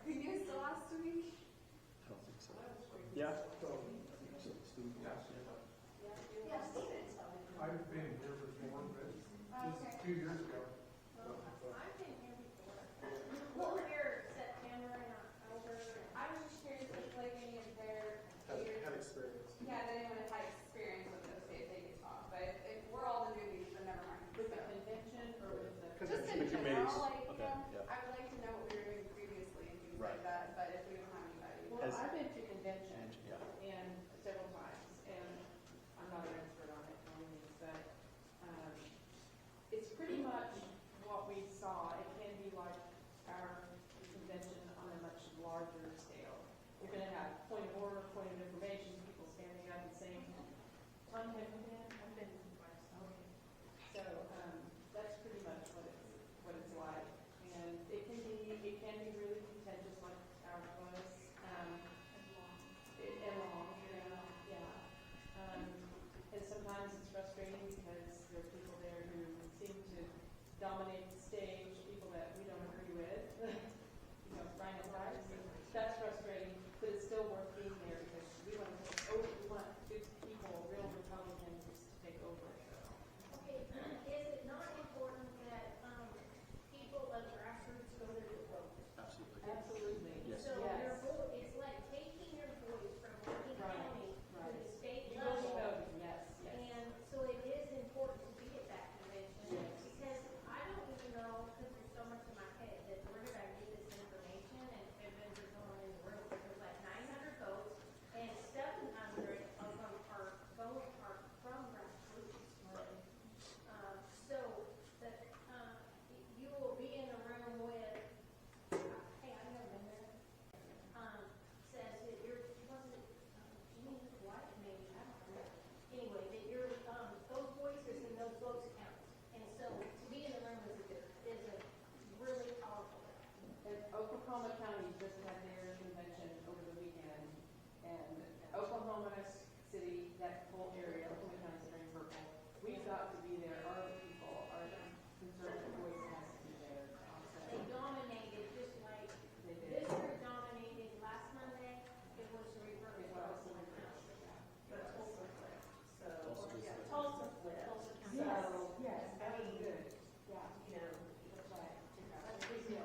previous to last week? I don't think so. Yeah. Yeah, Steven's. I've been here before, but Okay. 2 years ago. I've been here before. Well, here, September and October. I was just curious if like any of their peers, Had experience. yeah, that anyone had experience with those days they could talk. But if we're all the newbies, then never mind. With the convention or with the? Just in The general, committees. like, Okay, you know, yeah. I would like to know what we were doing previously and things Right. like that, but if we don't have anybody. Well, Has- I've been to convention Yeah. and several times, and I'm not an expert on it by any means, but, it's pretty much what we saw. It can be like our convention on a much larger scale. You're gonna have point of order, point of information, people standing up and saying, Tom, have you been? I've been twice. Okay. So, that's pretty much what it's like. And it can be really contentious like ours was. And long, yeah. And sometimes it's frustrating because there are people there who seem to dominate the stage, people that we don't agree with. You know, right and right. That's frustrating, but it's still worth being there because we want good people, real Republicans to take over. Okay, is it not important that, people of grassroots go to the vote? Absolutely. Absolutely. Yes. So your vote, it's like taking your voice from Lincoln Right, County to right. the state You will be level. voting, yes, yes. And so it is important to be at that convention. Yes. Because I don't even know, because there's so much in my head, that where did I get this information? And if there's no one in the room, there's like 900 votes, and 700 of them are from grassroots. So that, you will be in a room with, hey, I've never been there. Says that wasn't, Jean White, maybe, I don't know. Anyway, that those voices and those votes count. And so to be in the room is a really powerful thing. And Oklahoma County just had their convention over the weekend, and Oklahoma City, that whole area, Oklahoma County is very purple. We've got to be there, our people, our conservative voice has to be there. They dominated, just like They did. this group dominated last Monday, it was reversed. It was reversed. But Tulsa flipped. So, Tulsa just flipped. Tulsa flipped. Tulsa County. So, yes, that was good. Yeah, you know, that's right. That's a big deal.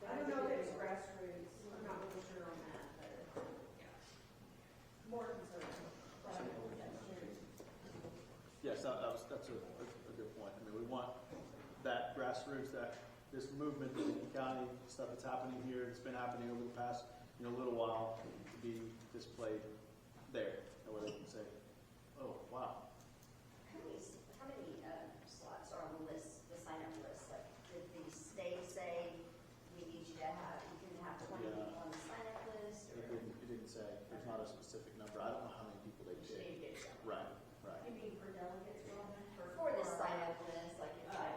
I don't know if it's grassroots, I'm not really sure on that, but, yeah. More conservative. Yes, that's a good point. I mean, we want that grassroots, this movement in Lincoln County, stuff that's happening here, it's been happening over the past, little while, to be displayed there, where they can say, oh, wow. How many slots are on the list, the sign-up list? Like, did the state say we need you to have, you can have 20 Yeah. people on the sign-up list? It Or didn't say, there's not a specific number. I don't know how many people they you did. need to get some? Right. You mean for delegates, Robin? For this sign-up list, like if I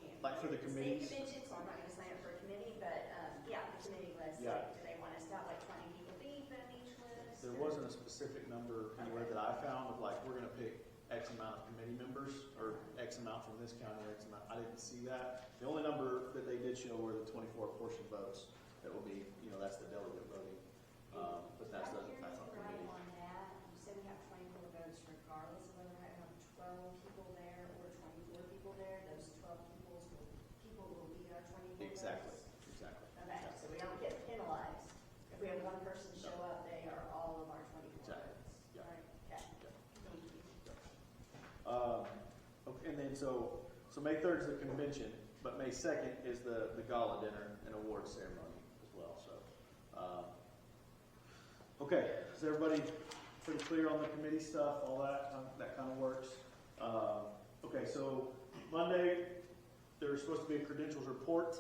can't. Like for the committees? State convention, so I'm not gonna sign up for a committee, but, yeah, the committee list, Yeah. like, do they want us to have like 20 people deep on each list? There or- wasn't a specific number anywhere that I found of like, we're gonna pick X amount of committee members, or X amount from this county, or X amount. I didn't see that. The only number that they did show were the 24 portion votes. That will be, that's the delegate voting. But that's on Right committee. on that, you said we have 24 votes regardless of whether I have 12 people there or 24 people there. Those 12 people will be our 24 votes. Exactly. Okay, so we don't get penalized. If we have one person show up, they are all of our 24 Exactly. votes. Yeah. Right, okay. Thank you. Okay, and then so So May 3rd is the convention, but May 2nd is the gala dinner and awards ceremony as well. So, okay, is everybody pretty clear on the committee stuff, all that? That kind of works. Okay, so Monday, there's supposed to be a credentials report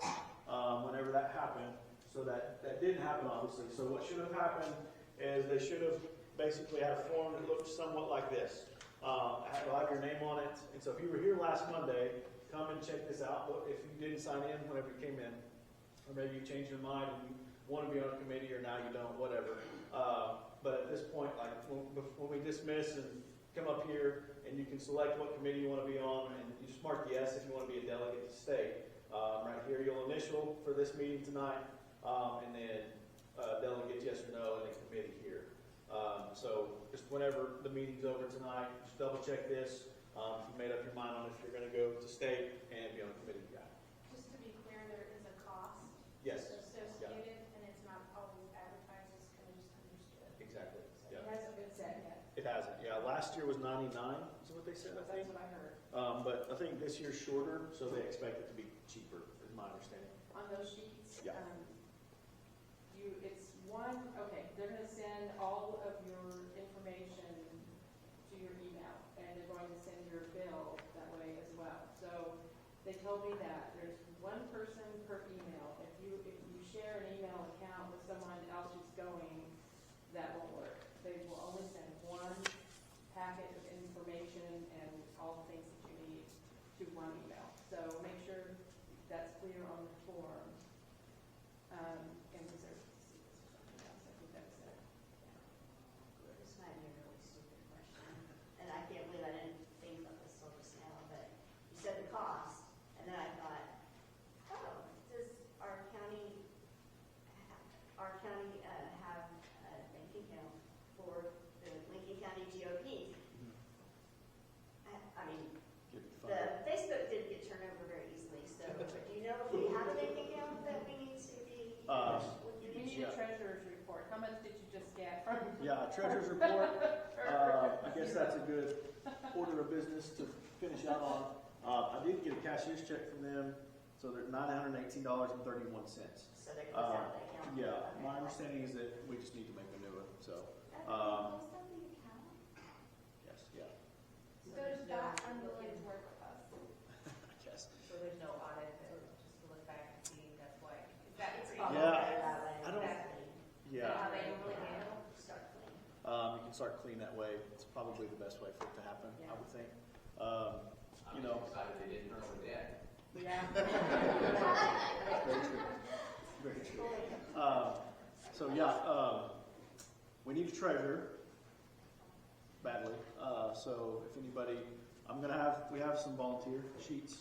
whenever that happened. So that didn't happen, obviously. So what should have happened is they should have basically had a form that looked somewhat like this. It'll have your name on it. And so if you were here last Monday, come and check this out. But if you didn't sign in whenever you came in, or maybe you changed your mind and you want to be on a committee or now you don't, whatever. But at this point, like when we dismiss and come up here and you can select what committee you want to be on, and you just mark yes if you want to be a delegate to state. Right here, you'll initial for this meeting tonight, and then delegate yes or no, and then committee here. So just whenever the meeting's over tonight, just double check this. If you made up your mind on if you're going to go to state and be on a committee. Yeah. Just to be clear, there is a cost Yes. associated, and it's not always advertised, it's kind of just understood. Exactly. So Yeah. it hasn't been said yet. It hasn't. Yeah. Last year was 99. Is what they said, I think. That's what I heard. But I think this year's shorter, so they expect it to be cheaper, is my understanding. On those sheets, Yeah. it's one, okay, they're gonna send all of your information to your email, and they're going to send your bill that way as well. So they told me that there's one person per email. If you share an email account with someone else who's going, that won't work. They will only send one packet of information and all the things that you need to one email. So make sure that's clear on the form. And was there something else? I think that was it. This might be a really stupid question, and I can't believe I didn't think of this till just now, but you said the cost, and then I thought, oh, does our county have a bank account for the Lincoln County GOP? I mean, the Facebook didn't get turned over very easily, so do you know if we have a bank account that we need to be? We need a treasurer's report. How much did you just get from? Yeah, treasurer's report. I guess that's a good order of business to finish out on. I did get a cashier's check from them, so they're $918.31. So they close out the account? Yeah, Okay. my understanding is that we just need to make a new one. So, Close out the account? yes, yeah, So there's that unwilling to work with us. I guess. So there's no audit, just to look back and see, that's why. Is that It's pretty? probably Yeah, better that way. I don't- Exactly. Yeah. How they normally handle? Start clean. You can start clean that way. It's probably the best way for it to happen, I would think. You know, excited they didn't run with that. Yeah. very true. Very true. So yeah, we need a treasurer badly. So if anybody, we have some volunteer sheets.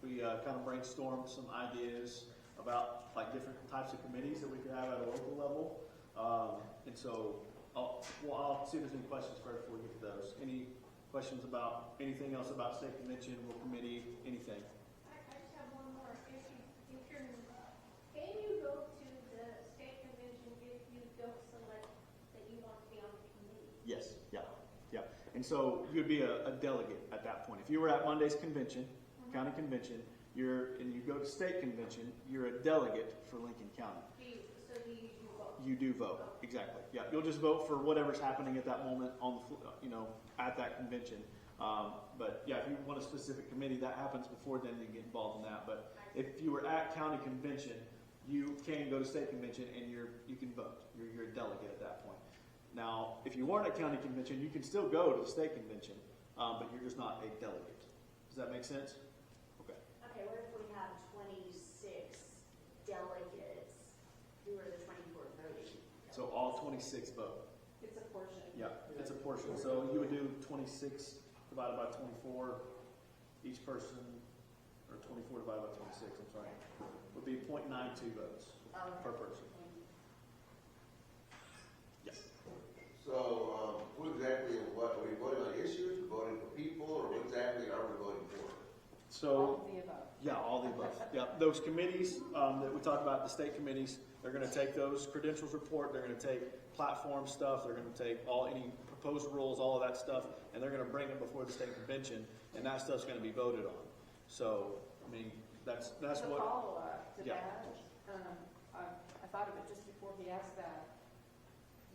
We kind of brainstormed some ideas about like different types of committees that we could have at a local level. And so I'll see if there's any questions first before we get to those. Any questions about anything else about state convention, rural committee, anything? I just have one more. Can you go to the state convention if you don't select that you want to be on the committee? Yes, yeah. And so you'd be a delegate at that point. If you were at Monday's convention, county convention, and you go to state convention, you're a delegate for Lincoln County. So do you vote? You do vote, exactly. Yeah, you'll just vote for whatever's happening at that moment on the, at that convention. But yeah, if you want a specific committee, that happens before then you get involved in that. But if you were at county convention, you can go to state convention and you can vote. You're a delegate at that point. Now, if you weren't at county convention, you can still go to the state convention, but you're just not a delegate. Does that make sense? Okay. Okay, what if we have 26 delegates? Who are the 24 voting? So all 26 vote. It's a portion. Yeah, it's a portion. So you would do 26 divided by 24, each person, or 24 divided by 26, I'm sorry, would be 0.92 votes per person. Yes. So, what exactly, are we voting on issues, we're voting for people, or what exactly are we voting for? So, All of the above. yeah, all the above. Yeah, those committees that we talked about, the state committees, they're going to take those credentials report, they're going to take platform stuff, they're going to take any proposed rules, all of that stuff, and they're going to bring it before the state convention, and that stuff's going to be voted on. So, I mean, that's As a what, follow-up to Yeah. that, I thought of it just before he asked that.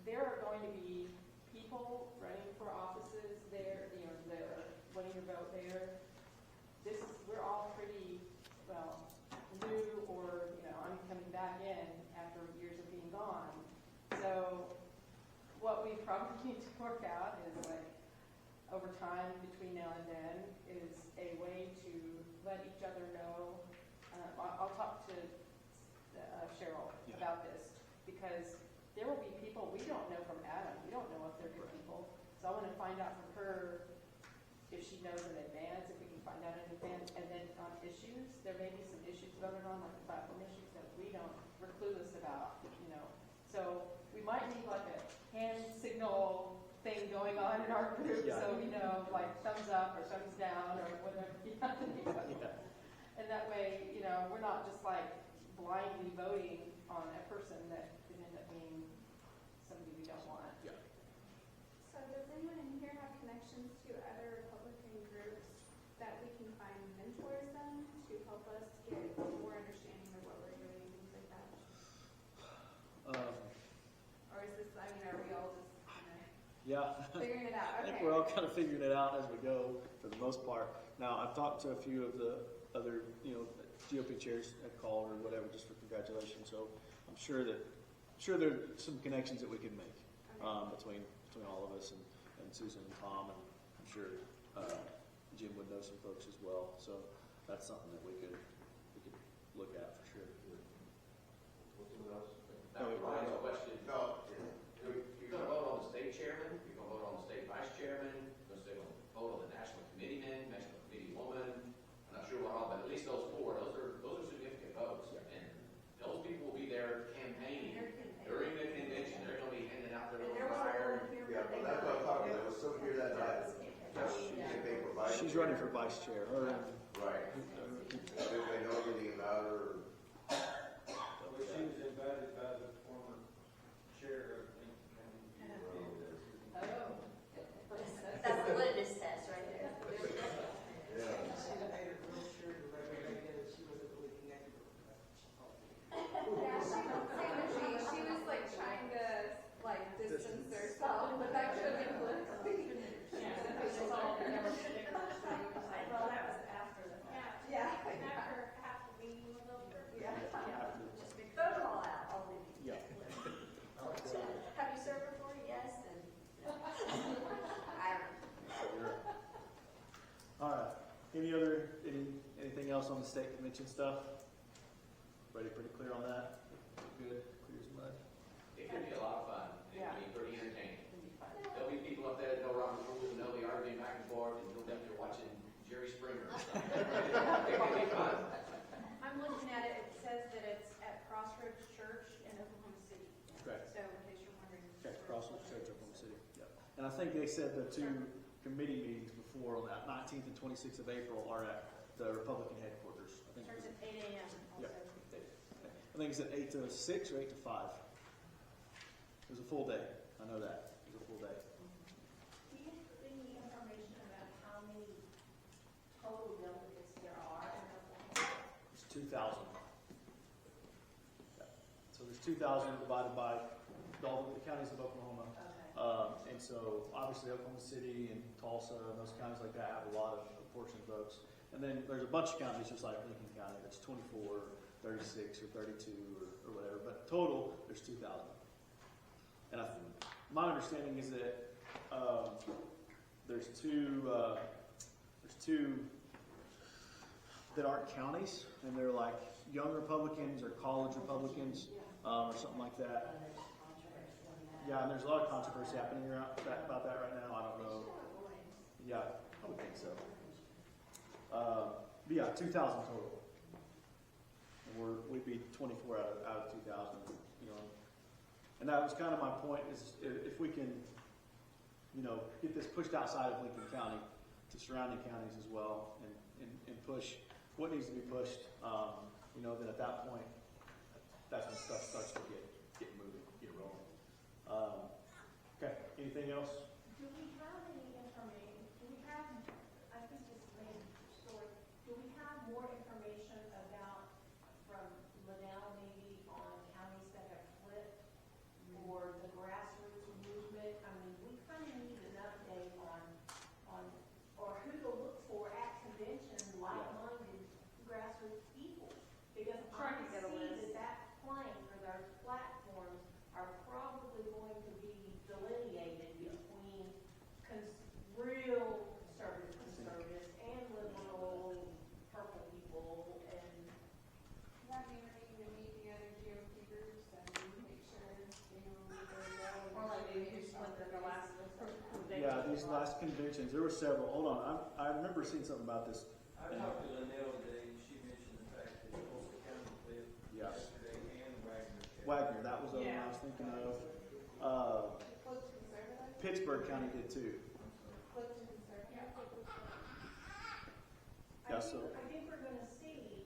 There are going to be people running for offices there, you know, they're wanting to vote there. We're all pretty, well, new, or, you know, I'm coming back in after years of being gone. So what we probably need to work out is, like, over time between now and then, is a way to let each other know. I'll talk to Cheryl Yeah. about this, because there will be people we don't know from Adam. We don't know if they're good people. So I want to find out from her if she knows in advance, if we can find out in advance. And then on issues, there may be some issues voted on, like the platform issues that we're clueless about, you know. So we might need like a hand signal thing going on in our group, Yeah. so we know, like thumbs up or thumbs down or whatever. yeah. And that way, you know, we're not just like blindly voting on a person that could end up being somebody we don't want. Yeah. So does anyone in here have connections to other Republican groups that we can find mentors then to help us get more understanding of what we're doing and things like that? Or is this, I mean, are we all just kind of Yeah. figuring it out? I think Okay. we're all kind of figuring it out as we go, for the most part. Now, I've talked to a few of the other, you know, GOP chairs at call or whatever, just for congratulations. So I'm sure there's some connections that we can make between all of us and Susan and Tom, and I'm sure Jim would know some folks as well. So that's something that we could look at for sure. Ryan's question. No. You're gonna vote on the state chairman, you're gonna vote on the state vice chairman, you're gonna vote on the national committee man, national committee woman. I'm not sure what all, but at least those four, those are significant votes. And those people will be there campaigning during the convention. They're gonna be handing out their little flyer. Yeah, well, that's what I'm talking about. I was still here that night. Campaign for vice She's chair. running for vice chair. Right. Everybody know anything about her? Well, she was invited by the former chair of Lincoln County. Oh. That's the litmus test right there. Yeah. Yeah, she was like trying to like distance herself, but that could have been politically. Well, that was after the fact. Yeah. After half the meeting was over. Yeah. Just vote them all out, all the Yeah. Have you served before? Yes, and I don't know. All right. Anything else on the state convention stuff? Everybody pretty clear on that? Good. Clear as mud. It could be a lot of fun. It Yeah. can be pretty entertaining. It'd be fun. There'll be people up there that know Robert Rules and know the arguing back and forth, and you'll think you're watching Jerry Springer or something. It can be fun. I'm looking at it, it says that it's at Crossroads Church in Oklahoma City. Okay. So in case you're wondering. Okay, Crossroads Church, Oklahoma City. Yep. And I think they said the two committee meetings before, on that 19th and 26th of April, are at the Republican headquarters. I think. Starts at 8 a.m. also. Yeah. I think it's at 8 to 6 or 8 to 5. It was a full day. I know that. It was a full day. Do you have any information about how many total delegates there are in Oklahoma? It's 2,000. Yeah. So there's 2,000 divided by all the counties of Oklahoma. Okay. And so obviously Oklahoma City and Tulsa and those counties like that have a lot of apportioned votes. And then there's a bunch of counties just like Lincoln County that's 24, 36, or 32 or whatever. But total, there's 2,000. And my understanding is that there's two that aren't counties, and they're like young Republicans or college Republicans or something like that. Yeah, and there's a lot of controversy happening about that right now. I don't know. Yeah, I would think so. But yeah, 2,000 total. And we'd be 24 out of 2,000, you know. And that was kind of my point, is if we can, you know, get this pushed outside of Lincoln County to surrounding counties as well, and push what needs to be pushed, you know, then at that point, that's when stuff starts to get moving, get rolling. Okay, anything else? Do we have any information, do we have, I think this may be short, do we have past conventions, there were several. Hold on, I remember seeing something about this. I talked to Linnell today, and she mentioned the fact that Tulsa County quit Yeah. yesterday and Wagner. Wagner, that was the one I was thinking of. Pittsburgh County did too. Yeah, so. I think we're gonna see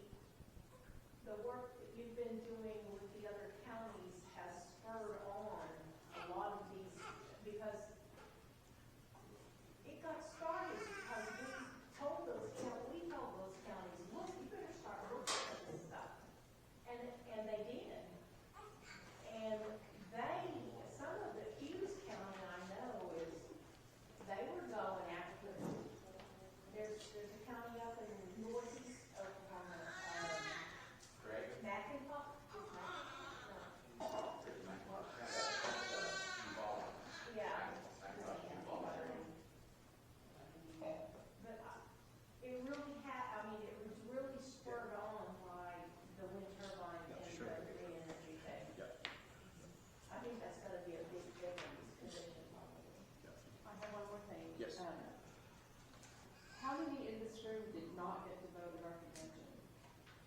the work that you've been doing with the other counties has spurred on a lot of these, because it got started because we told those counties, look, you better start looking at this stuff. And they did. And some of the Hughes County I know is, they were going after, there's a county up in northeast Oklahoma, McIntosh. Yeah. But it really it was really spurred on by the wind turbine and the green energy thing. I think that's gonna be a big difference in this condition. I have one more thing. Yes. How many in this room did not get to vote at our convention?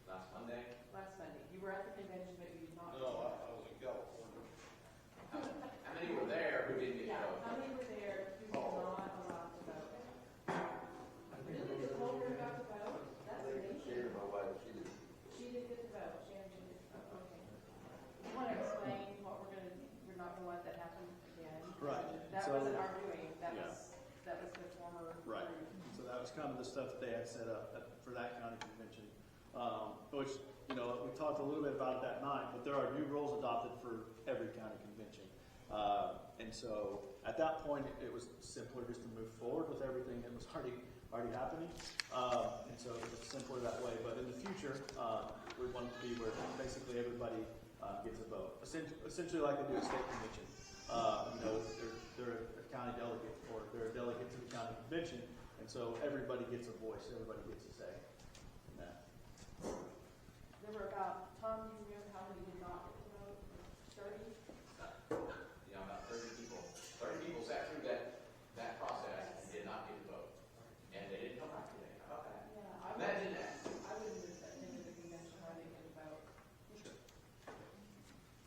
Last Monday? Last Monday. You were at the convention, but you did not. No, I was in California. How many were there who didn't get to vote? How many were there who were not allowed to vote? Really? The whole room got to vote? That's amazing. She didn't get to vote. Shannon didn't get to vote. Okay. You want to explain what we're not going to let that happen again? Right. That So- wasn't our doing. That Yeah. was the former. Right. group. So that was kind of the stuff that they had set up for that county convention. Which, we talked a little bit about it that night, but there are new rules adopted for every county convention. And so at that point, it was simpler just to move forward with everything that was already happening. And so it was simpler that way. But in the future, we want it to be where basically everybody gets a vote. Essentially like they do at state convention. They're a county delegate, or they're a delegate to the county convention, and so everybody gets a voice, everybody gets a say in that. There were about, Tom, do you remember how many did not get to vote? 30? About 30 people. 30 people sat through that process and did not get to vote. And they didn't come back today. How about that? Yeah, Imagine that. I wouldn't have said into the convention why they didn't vote.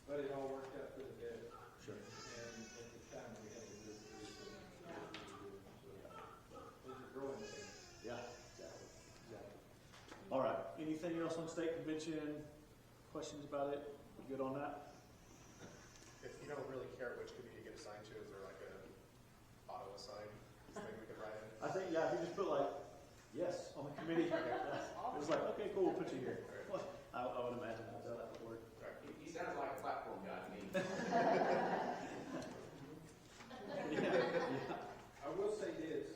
But it all worked out for the good. Sure. And at the time, we had to move through some. So those are growing things. Yeah, exactly. All right, anything else on state convention? Questions about it? You good on that? If you don't really care which committee you get assigned to, is there like a auto assign thing we can write in? I think, if you just put yes on the committee, it was okay, cool, we'll put you here. I would imagine that's how that would work. He sounds like a platform guy to me. I will say this,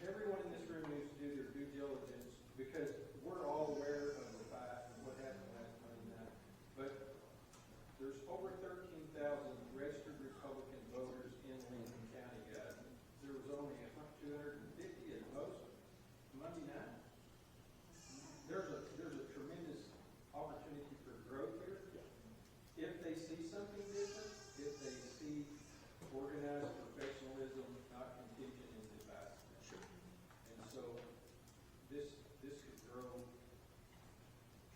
everyone in this room needs to do their due diligence, because we're all aware of the fact of what happened last Monday night. But there's over 13,000 registered Republican voters in Lincoln County, guys. There was only 250 at most Monday night. There's a tremendous opportunity for growth here. If they see something different, if they see organized professionalism, not contingent in divisiveness. And so this could grow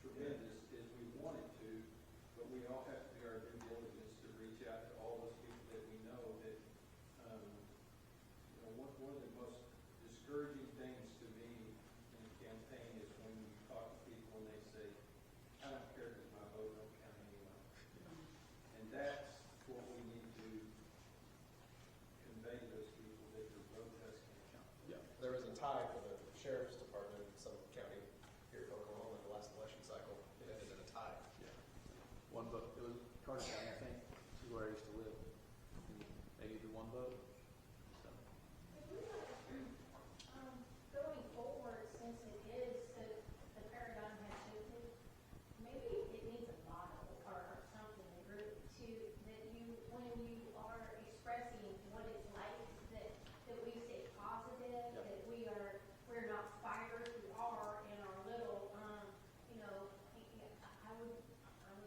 tremendous as we want it to, but we all have to do our due diligence to reach out to all those people that we know that, one of the most discouraging things to me in a campaign is when you talk to people and they say, I don't care because my vote don't count anyway. And that's what we need to convey to those people, that your vote does count. Yeah, there was a tie for the sheriff's department in some county here in Oklahoma in the last election cycle. It ended in a tie. One vote, it was Carter County, I think, is where I used to live. They gave you one vote. So. Going forward, since it is the paradigm has shifted, maybe it needs a model or something, a group to, that you, when you are expressing what it's like, that we stay positive, that we're not fighters, we are in our little, I would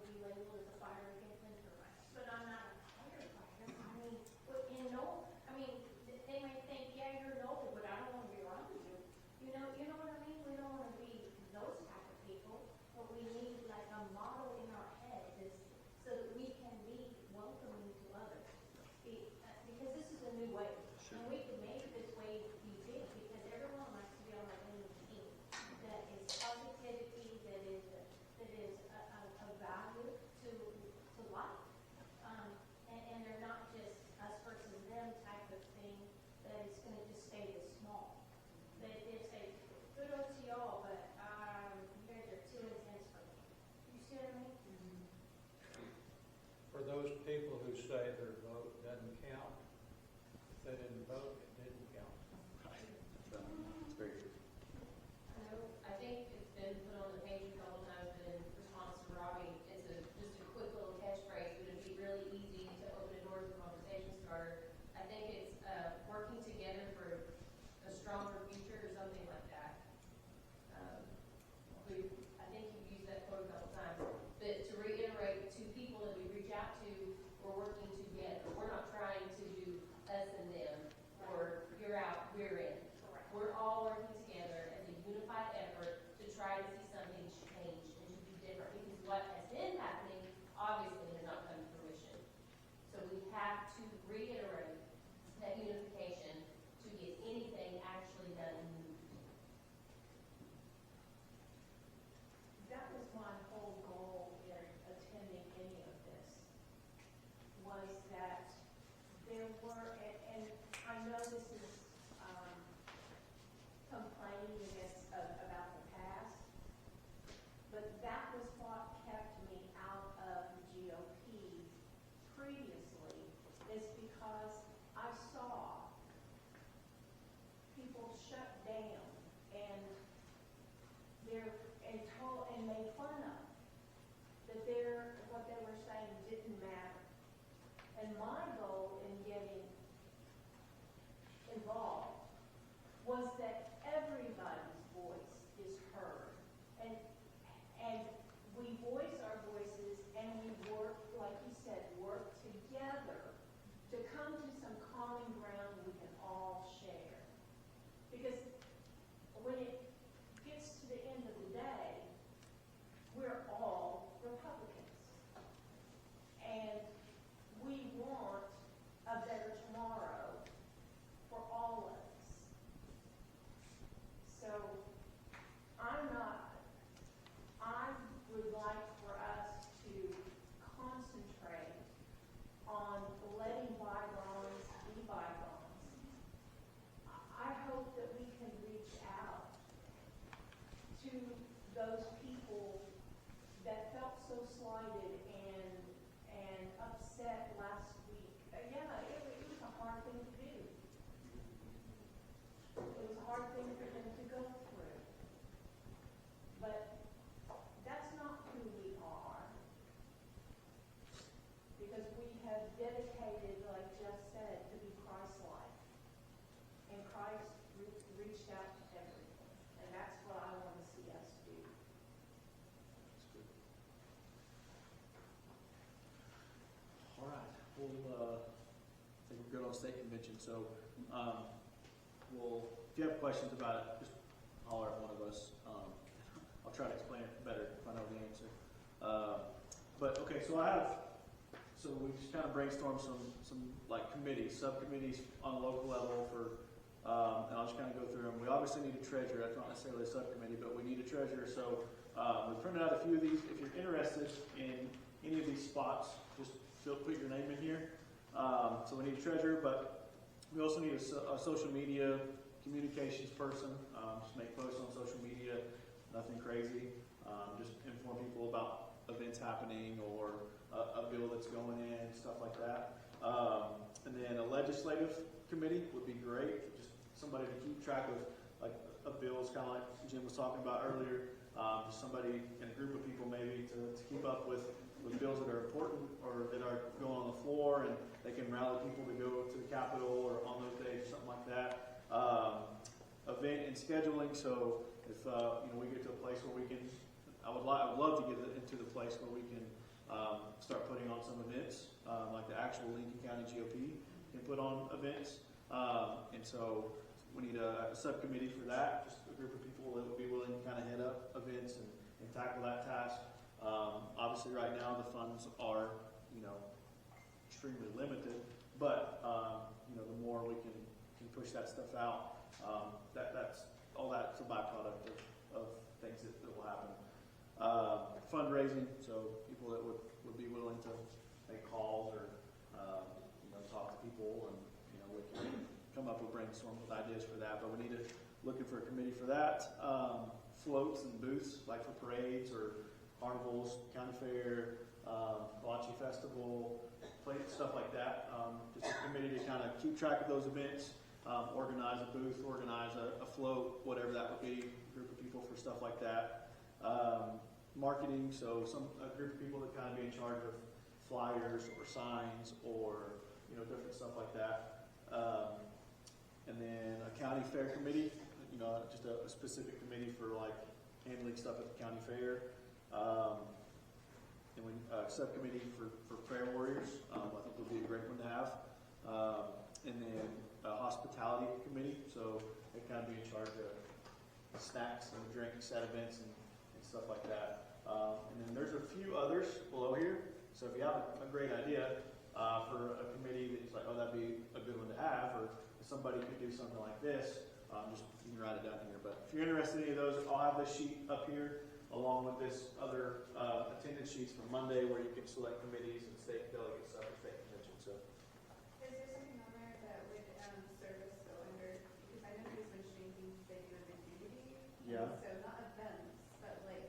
be labeled as a fighter against wind turbines, but I'm not a firefighter. I mean, those people who say their vote doesn't count, if they didn't vote, it didn't count. It's very true. I think it's been put on the page a couple times, but in response to Robbie, it's just a quick little catchphrase, but it'd be really easy to open a door to a conversation starter. I think it's working together for a stronger future or something like that. I think you've used that quote a couple times, but to reiterate to people that we reach out to, we're working together. We're not trying to do us and them, or you're out, we're in. We're all working together as a unified effort to try to see something change and to be different, because what has been happening obviously has not come to fruition. So we have to reiterate that unification to get anything actually done and moved. That was my whole goal in attending any of this, was that there were, and I know this is complaining against, about the past, but that was what kept me out of the GOP previously, is because I saw people shut down and made fun of, that what they were saying didn't matter. And my goal in getting involved was that everybody's voice is heard, and we voice our voices, and we work, like you said, work together to come to some common ground we can all share. Because when it gets to the end of the day, we're all Republicans, and we want a better tomorrow for all of us. So I would like for us to concentrate on letting bygones be bygones. I hope that we can reach out to those people that felt so slighted and upset last week. It was a hard thing to do. It was a hard thing for them to go through. But that's not who we are. Because we have dedicated, like Jeff said, to be Christ-like. And Christ reached out to everyone. And that's what I want to see us do. All right. Well, I think we're good on state convention. So, if you have questions about it, just holler at one of us. I'll try to explain it better if I know the answer. But okay, so we just kind of brainstormed some like committees, subcommittees on a local level for, and I'll just kind of go through them. We obviously need a treasurer. That's not necessarily a subcommittee, but we need a treasurer. So we printed out a few of these. If you're interested in any of these spots, just put your name in here. So we need a treasurer, but we also need a social media communications person. Just make posts on social media, nothing crazy. Just inform people about events happening or a bill that's going in, stuff like that. And then a legislative committee would be great. Just somebody to keep track of bills, kind of like Jim was talking about earlier. Just somebody in a group of people maybe to keep up with bills that are important or that are going on the floor, and they can rally people to go to the Capitol or on those days or something like that. Event and scheduling. So if we get to a place where we can, I would love to get into the place where we can start putting on some events, like the actual Lincoln County GOP can put on events. And so we need a subcommittee for that, just a group of people that would be willing to kind of head up events and tackle that task. Obviously right now the funds are, extremely limited, but, the more we can push that stuff out, that's a byproduct of things that will happen. Fundraising, so people that would be willing to make calls or, talk to people, and, we can come up with brainstorm with ideas for that, but we need to looking for a committee for that. Floats and booths, like for parades or carnivals, county fair, Bocce Festival, play stuff like that. Just a committee to kind of keep track of those events, organize a booth, organize a float, whatever that would be, a group of people for stuff like that. Marketing, so a group of people that kind of be in charge of flyers or signs or different stuff like that. And then a county fair committee, just a specific committee for like handling stuff at the county fair. And subcommittee for prayer warriors, I think would be a great one to have. And then a hospitality committee, so they kind of be in charge of snacks and drinks at events and stuff like that. And then there's a few others below here. So if you have a great idea for a committee that is like, oh, that'd be a good one to have, or if somebody could do something like this, you can write it down here. But if you're interested in any of those, I'll have this sheet up here along with this other attendance sheets from Monday where you can select committees and state delegates for state convention. So. Is there something on there that would service go under? Because I know he was mentioning things they do in the community. Yeah. So not events, but like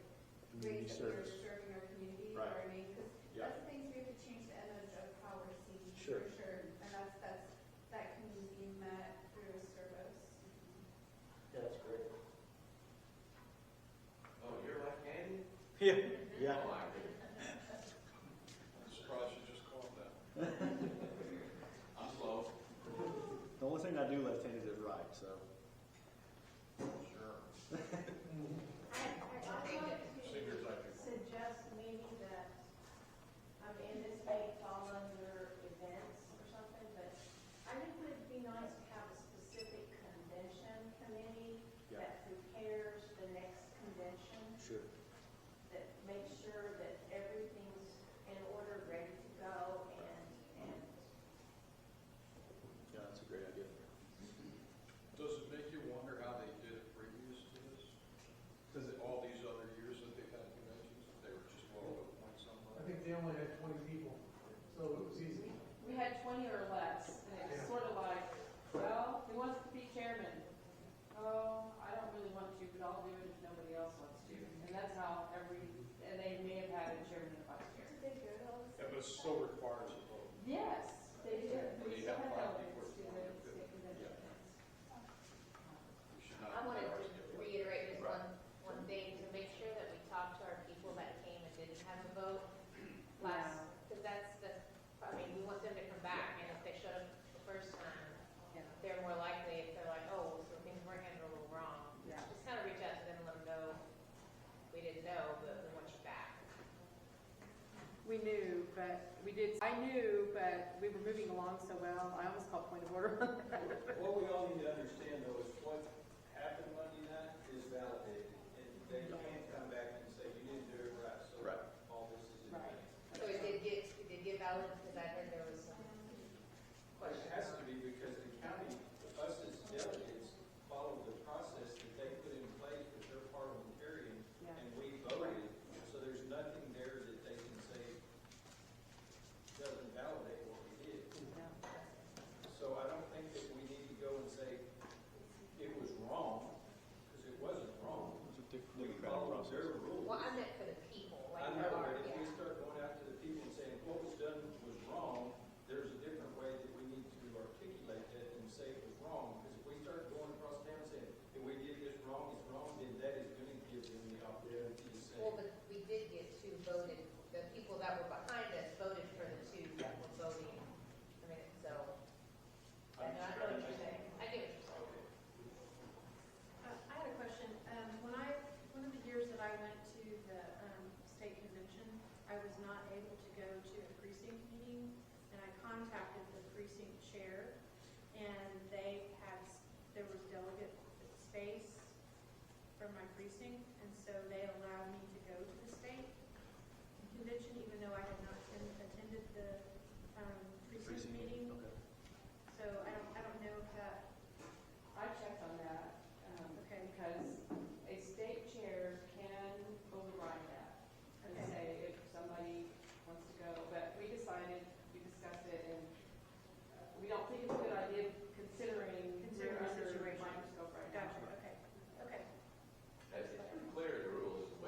Community ways that service. we're serving our community. Right. Or I mean, because Yeah. that's the things we have to change the image of how we're seen. Sure. For sure. And that can be met through a service. Yeah, that's great. Oh, you're like Andy? Yeah. Yeah. Oh, I agree. I'm surprised you just called that. I'm slow. The only thing I do left-handed is right, so. Sure. I Seniors, I think. suggest maybe that, and this may fall under events or something, but I think it would be nice to have a specific convention committee Yeah. that prepares the next convention, Sure. that makes sure that everything's in order, ready to go, and Yeah, that's a great idea. Does it make you wonder how they did it previous to this? Does it all these other years that they've had conventions, they were just all at one somewhere? I think they only had 20 people, so it was easy. We had 20 or less, and it's sort of like, well, who wants to be chairman? Oh, I don't really want to, but I'll do it if nobody else wants to. And that's how and they may have had a chairman and vice chair. Did they go to all this? Yeah, but it still requires a vote. Yes, they did. When We you still have had 5 people, delegates to it's the more than state convention. You should not I wanted always to get votes. reiterate just one thing, to make sure that we talk to our people that came and didn't have a vote last, because I mean, we want them to come back, and if they showed up the first time, they're more likely, if they're like, oh, so things were handled a little wrong. Yeah. Just kind of reach out to them and let them know, we didn't know, but we want you back. We knew, but I knew, but we were moving along so well, I almost called point of order on that. What we all need to understand though is what happened Monday night is validated, and they can't come back and say, you didn't do it right, so Right. all this is in vain. So it did get valid, because I heard there was some But it has to be because the county, us as delegates, followed the process that they put in place with their parliamentarian, Yeah. and we voted, so there's nothing there that they can say doesn't validate what we did. So I don't think that we need to go and say it was wrong, because it wasn't wrong. It's a We democratic followed process. their rules. Well, I meant for the people, I like know, our, but if we start going out to the people and saying what was done was wrong, there's a different way that we need to articulate that and say it was wrong. Because if we start going across town saying, if we did this wrong, it's wrong, then that is going to give them the opportunity to say. well, but we did get two voted, the people that were behind us voted for the two that were voting. I mean, so, I know what you're saying. I get what you're saying. I had a question. One of the years that I went to the state convention, I was not able to go to a precinct meeting, and I contacted the precinct chair, and there was delegate space from my precinct, and so they allowed me to go to the state convention, even though I had not attended the precinct meeting. Okay. So I don't know if that. I checked on that, Okay. because a state chair can override that and say if somebody wants to go, but we discussed it, and we don't think it's a good idea considering Considering we're the under situation. microscope right now. Gotcha, okay. It's pretty clear in the rules, the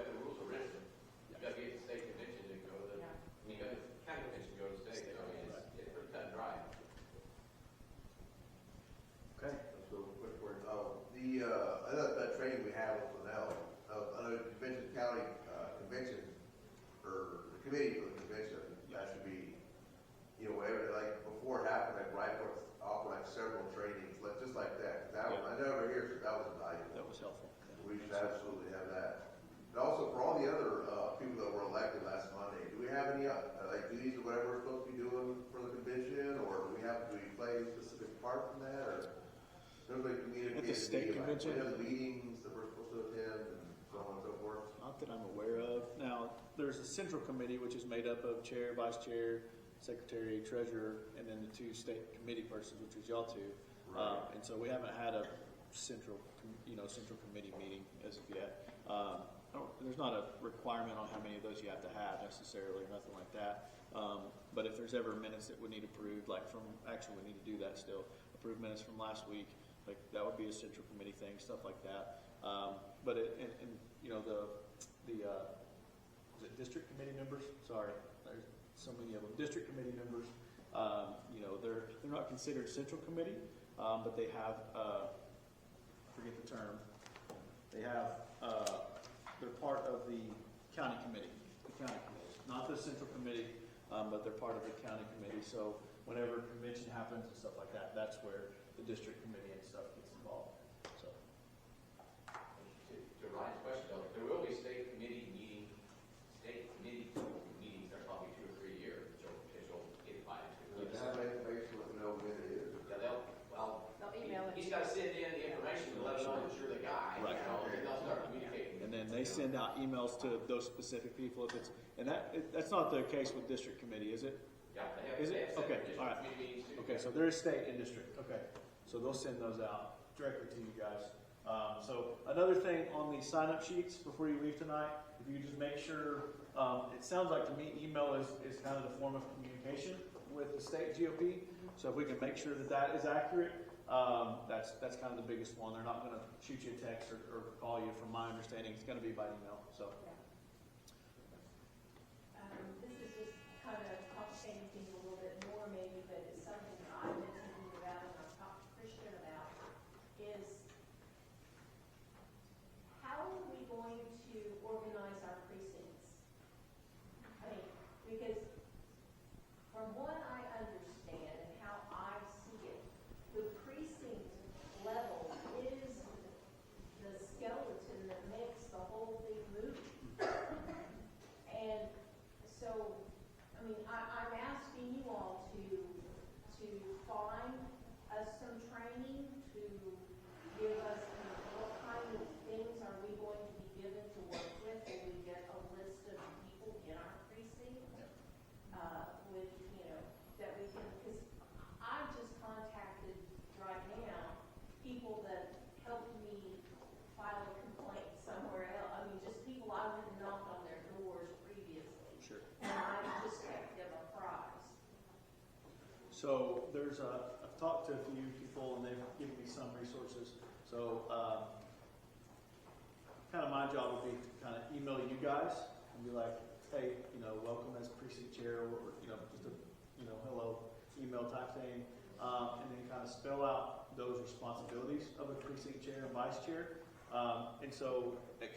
absolutely have that. And also for all the other, people that were elected last Monday, do we have any, like duties or whatever we're supposed to be doing for the convention, or do we play a specific part in that, or everybody communicate? At the state convention? We have the meetings that we're supposed to attend, and so on and so forth. Not that I'm aware of. Now, there's a central committee, which is made up of chair, vice chair, secretary, treasurer, and then the 2 state committee persons, which is y'all 2. Right. And so we haven't had a central committee meeting as of yet. There's not a requirement on how many of those you have to have necessarily, or nothing like that. But if there's ever minutes that we need approved, like we need to do that still, approve minutes from last week, like that would be a central committee thing, stuff like that. But is it district committee members? Sorry, there's so many of them. District committee members, they're not considered central committee, but they have, I forget the term, they have, they're part of the county committee, not the central committee, but they're part of the county committee. So whenever convention happens and stuff like that, that's where the district committee and stuff gets involved. So. To Ryan's question, though, there will be state committee meetings. They're probably 2 or 3 a year, so you'll get invited to. Does that have information with no when it is? Yeah, They'll email it. he's got to send in the information to let us know that you're the guy. Right. And they'll start communicating. And then they send out emails to those specific people. That's not the case with district committee, is it? Yeah, they have. Is they it? have Okay, separate all right. district meetings too. Okay, so there is state and district. Okay, so they'll send those out directly to you guys. So another thing on the sign-up sheets before you leave tonight, if you could just make sure, it sounds like to me email is kind of the form of communication with the state GOP. So if we can make sure that is accurate, that's kind of the biggest one. They're not going to shoot you a text or call you. From my understanding, it's going to be by email. So. This is just kind of complicating things a little bit more maybe, but it's something that I've been thinking about and I've talked to Christian about, is how are we going to organize our precincts? I mean, because from what I understand and how I see it, the precinct level is the skeleton that makes the whole thing move. And so, I mean, I'm asking you all to find us some training, to give us, what kind of things are we going to be given to work with? Will we get a list of people in our precinct? With, that we can, because I've just contacted right now people that helped me file a complaint somewhere else. I mean, just people I went and knocked on their doors previously. Sure. And I just kept them apprised. So I've talked to a few people and they've given me some resources. So kind of my job would be to kind of email you guys and be like, hey, welcome as precinct chair, or just a hello email type thing, and then kind of spell out those responsibilities of a precinct chair and vice chair. And so it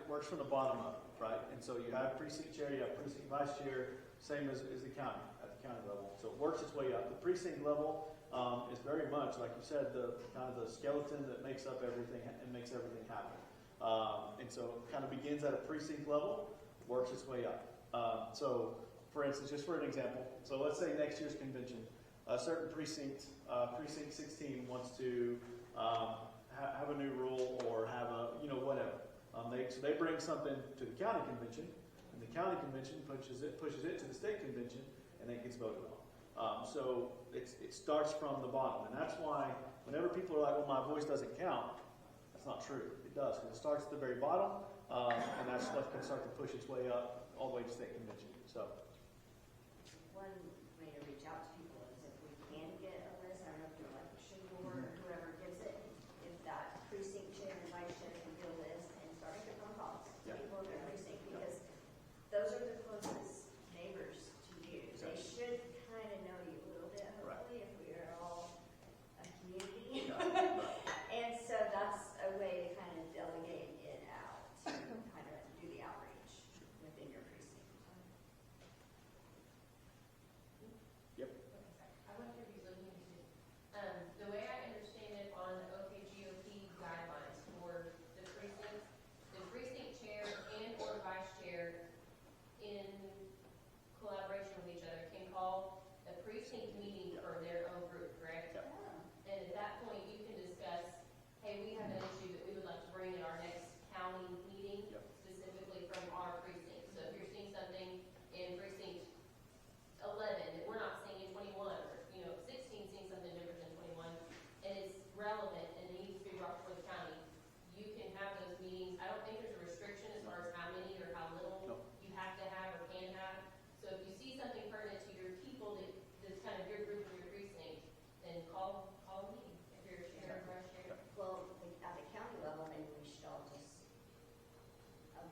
works from the bottom up, right? And so you have precinct chair, you have precinct vice chair, same as the county, at the county level. So it works its way up. The precinct level is very much, like you said, the kind of the skeleton that makes up everything and makes everything happen. And so it kind of begins at a precinct level, works its way up. So for instance, just for an example, so let's say next year's convention, a certain precinct, precinct 16 wants to have a new rule or have a, whatever. So they bring something to the county convention, and the county convention pushes it to the state convention, and it gets voted on. So it starts from the bottom, and that's why whenever people are like, well, my voice doesn't count, that's not true. It does, because it starts at the very bottom, and that stuff can start to push its way up all the way to state convention. So. One way to reach out to people is if we can get a list, I don't know if you're like Shingle or whoever gives it, if that precinct chair and vice chair can get a list and start making phone calls to people in their precinct, because those are the closest neighbors to you. They should kind of know you a little bit, hopefully, if we are all a community. And so that's a way to kind of delegate it out to kind of do the outreach within your precinct.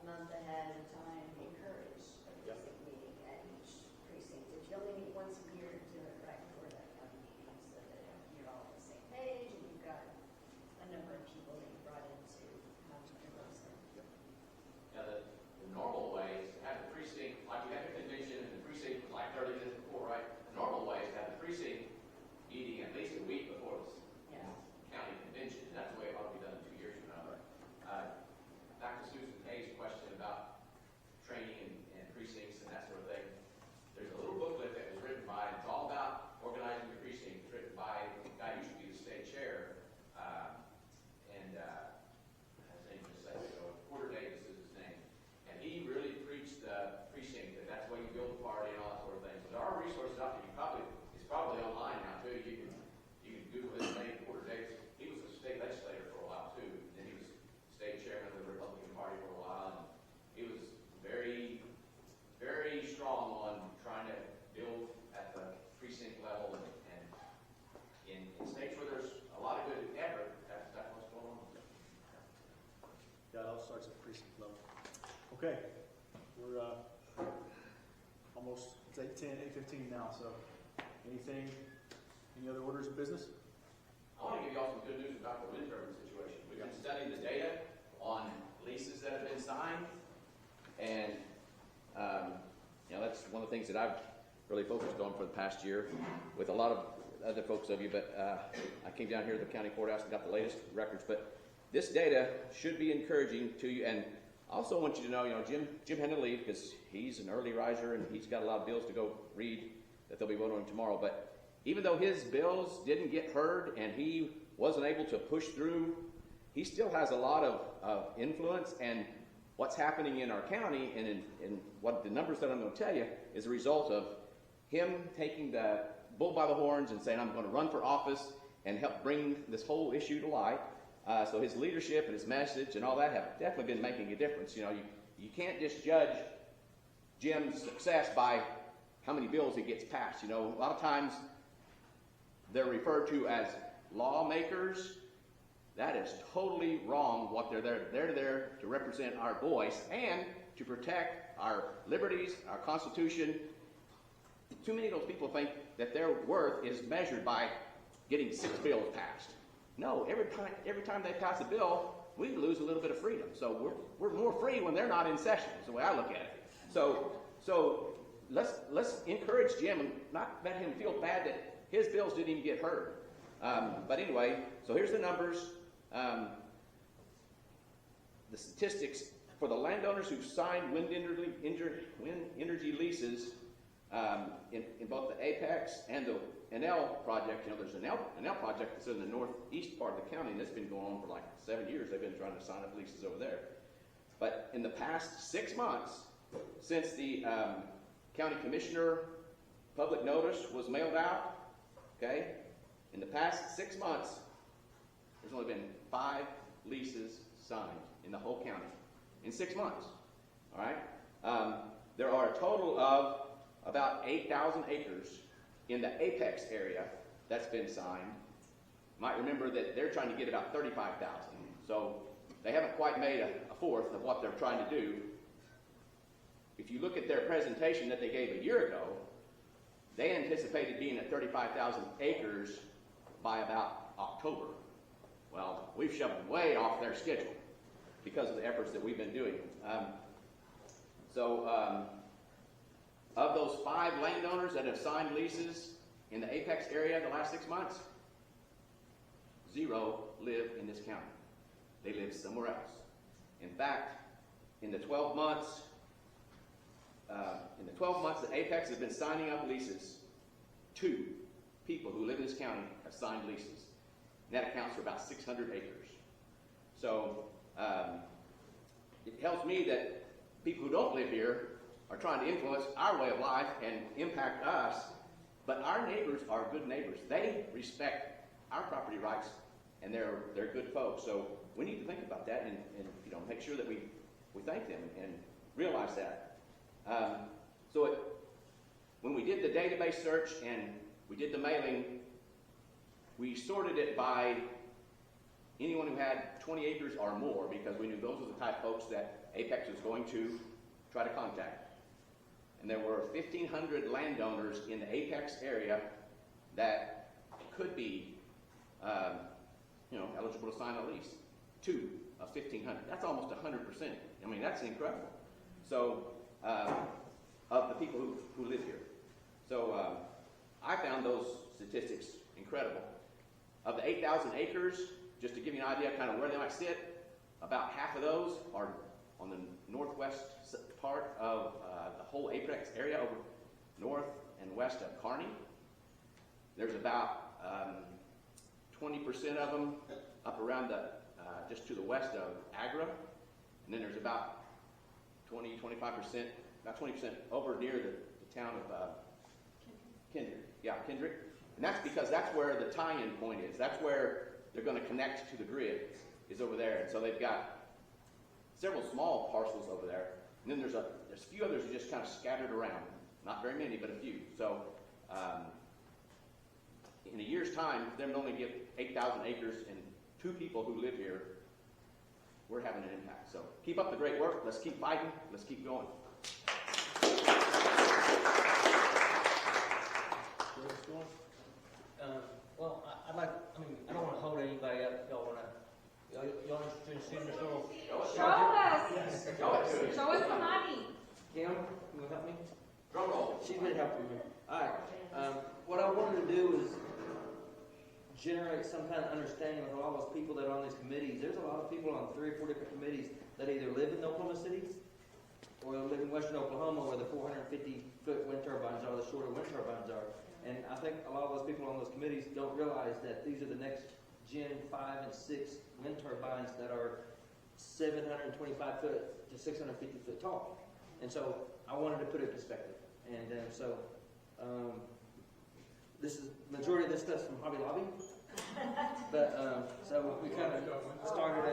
month ahead of time, encourage a precinct meeting at each precinct. If you only meet once a year, do it right before that county meeting so that you're all on the same page and you've got a number of people that you brought in to come to the person. Now, the normal way is to have the precinct, like you have a convention, and the precinct was like 30 minutes before, right? The normal way is to have the precinct meeting at least a week before the county convention. And that's the way it ought to be done 2 years from now. Back to Susan Hayes' question about training and precincts and that sort of thing. There's a little booklet that was written by, it's all about organizing the precinct. It's written by a guy who used to be the state chair, his name just a second ago, Porter Davis is his name. And he really preached the precinct, that that's the way you build a party and all that sort of thing. So there are resources out there. It's probably online now too. You can Google his name, Porter Davis. He was a state legislator for a while too. Then he was state chairman of the Republican Party for a while, and he was very, very strong on trying to build at the precinct level, and in states where there's a lot of good effort, that's what's going on. Yeah, it all starts at precinct level. Okay, we're almost, it's 8:15 now, so any other orders of business? I want to give you all some good news about the wind turbine situation. We've been studying the data on leases that have been signed, and that's one of the things that I've really focused on for the past year with a lot of other folks of you, but I came down here to the county courthouse and got the latest records. But this data should be encouraging to you, and I also want you to know, Jim had to leave because he's an early riser and he's got a lot of bills to go read that they'll be voting on tomorrow. But even though his bills didn't get heard and he wasn't able to push through, he still has a lot of influence, and what's happening in our county and what the numbers that I'm going to tell you is a result of him taking the bull by the horns and saying, I'm going to run for office and help bring this whole issue to light. So his leadership and his message and all that have definitely been making a difference. You can't just judge Jim's success by how many bills he gets passed. A lot of times they're referred to as lawmakers. That is totally wrong what they're there. They're there to represent our voice and to protect our liberties, our Constitution. Too many of those people think that their worth is measured by getting 6 bills passed. No, every time they pass a bill, we lose a little bit of freedom. So we're more free when they're not in session, is the way I look at it. So let's encourage Jim and not let him feel bad that his bills didn't even get heard. But anyway, so here's the numbers. The statistics for the landowners who've signed wind energy leases in both the Apex and the NL project. There's an NL project that's in the northeast part of the county, and it's been going on for like 7 years. They've been trying to sign up leases over there. But in the past 6 months, since the county commissioner public notice was mailed out, okay, in the past 6 months, there's only been 5 leases signed in the whole county in 6 months. All right, there are a total of about 8,000 acres in the Apex area that's been signed. You might remember that they're trying to get about 35,000, so they haven't quite made a fourth of what they're trying to do. If you look at their presentation that they gave a year ago, they anticipated being at 35,000 acres by about October. Well, we've shoved them way off their schedule because of the efforts that we've been doing. Of those 5 landowners that have signed leases in the Apex area in the last 6 months, 0 live in this county. They live somewhere else. In fact, in the 12 months that Apex has been signing up leases, 2 people who live in this county have signed leases. And that accounts for about 600 acres. So it tells me that people who don't live here are trying to influence our way of life and impact us, but our neighbors are good neighbors. They respect our property rights, and they're good folks. So we need to think about that and make sure that we thank them and realize that. When we did the database search and we did the mailing, we sorted it by anyone who had 20 acres or more, because we knew those were the type of folks that Apex was going to try to contact. And there were 1,500 landowners in the Apex area that could be, eligible to sign a lease. 2 of 1,500. That's almost 100%. I mean, that's incredible. So, of the people who live here. So, I found those statistics incredible. Of the 8,000 acres, just to give you an idea kind of where they might sit, about half of those are on the northwest part of the whole Apex area, over north and west of Kearney. There's about 20% of them up around just to the west of Agra, and then there's about 25%, about 20% over near the town of Kendrick. Yeah, Kendrick. And that's because that's where the tie-in point is. That's where they're going to connect to the grid, is over there. And so they've got several small parcels over there. And then there's a few others that are just kind of scattered around. Not very many, but a few. So in a year's time, for them to only get 8,000 acres and 2 people who live here, we're having an impact. So keep up the great work. Let's keep fighting. Let's keep going. Well, I don't want to hold anybody up. Y'all interested in this little? Show us. Yes. Show us the money. Kim, you help me? Drum roll. She's been helping me. All right. What I wanted to do is generate some kind of understanding with all those people that are on these committees. There's a lot of people on 3 or 4 different committees that either live in Oklahoma City or live in western Oklahoma, where the 450-foot wind turbines are, the shorter wind turbines are. And I think a lot of those people on those committees don't realize that these are the next Gen 5 and 6 wind turbines that are 725 foot to 650 foot tall. And so I wanted to put it in perspective. And this is, majority of this stuff's from Hobby Lobby. But, so we kind of started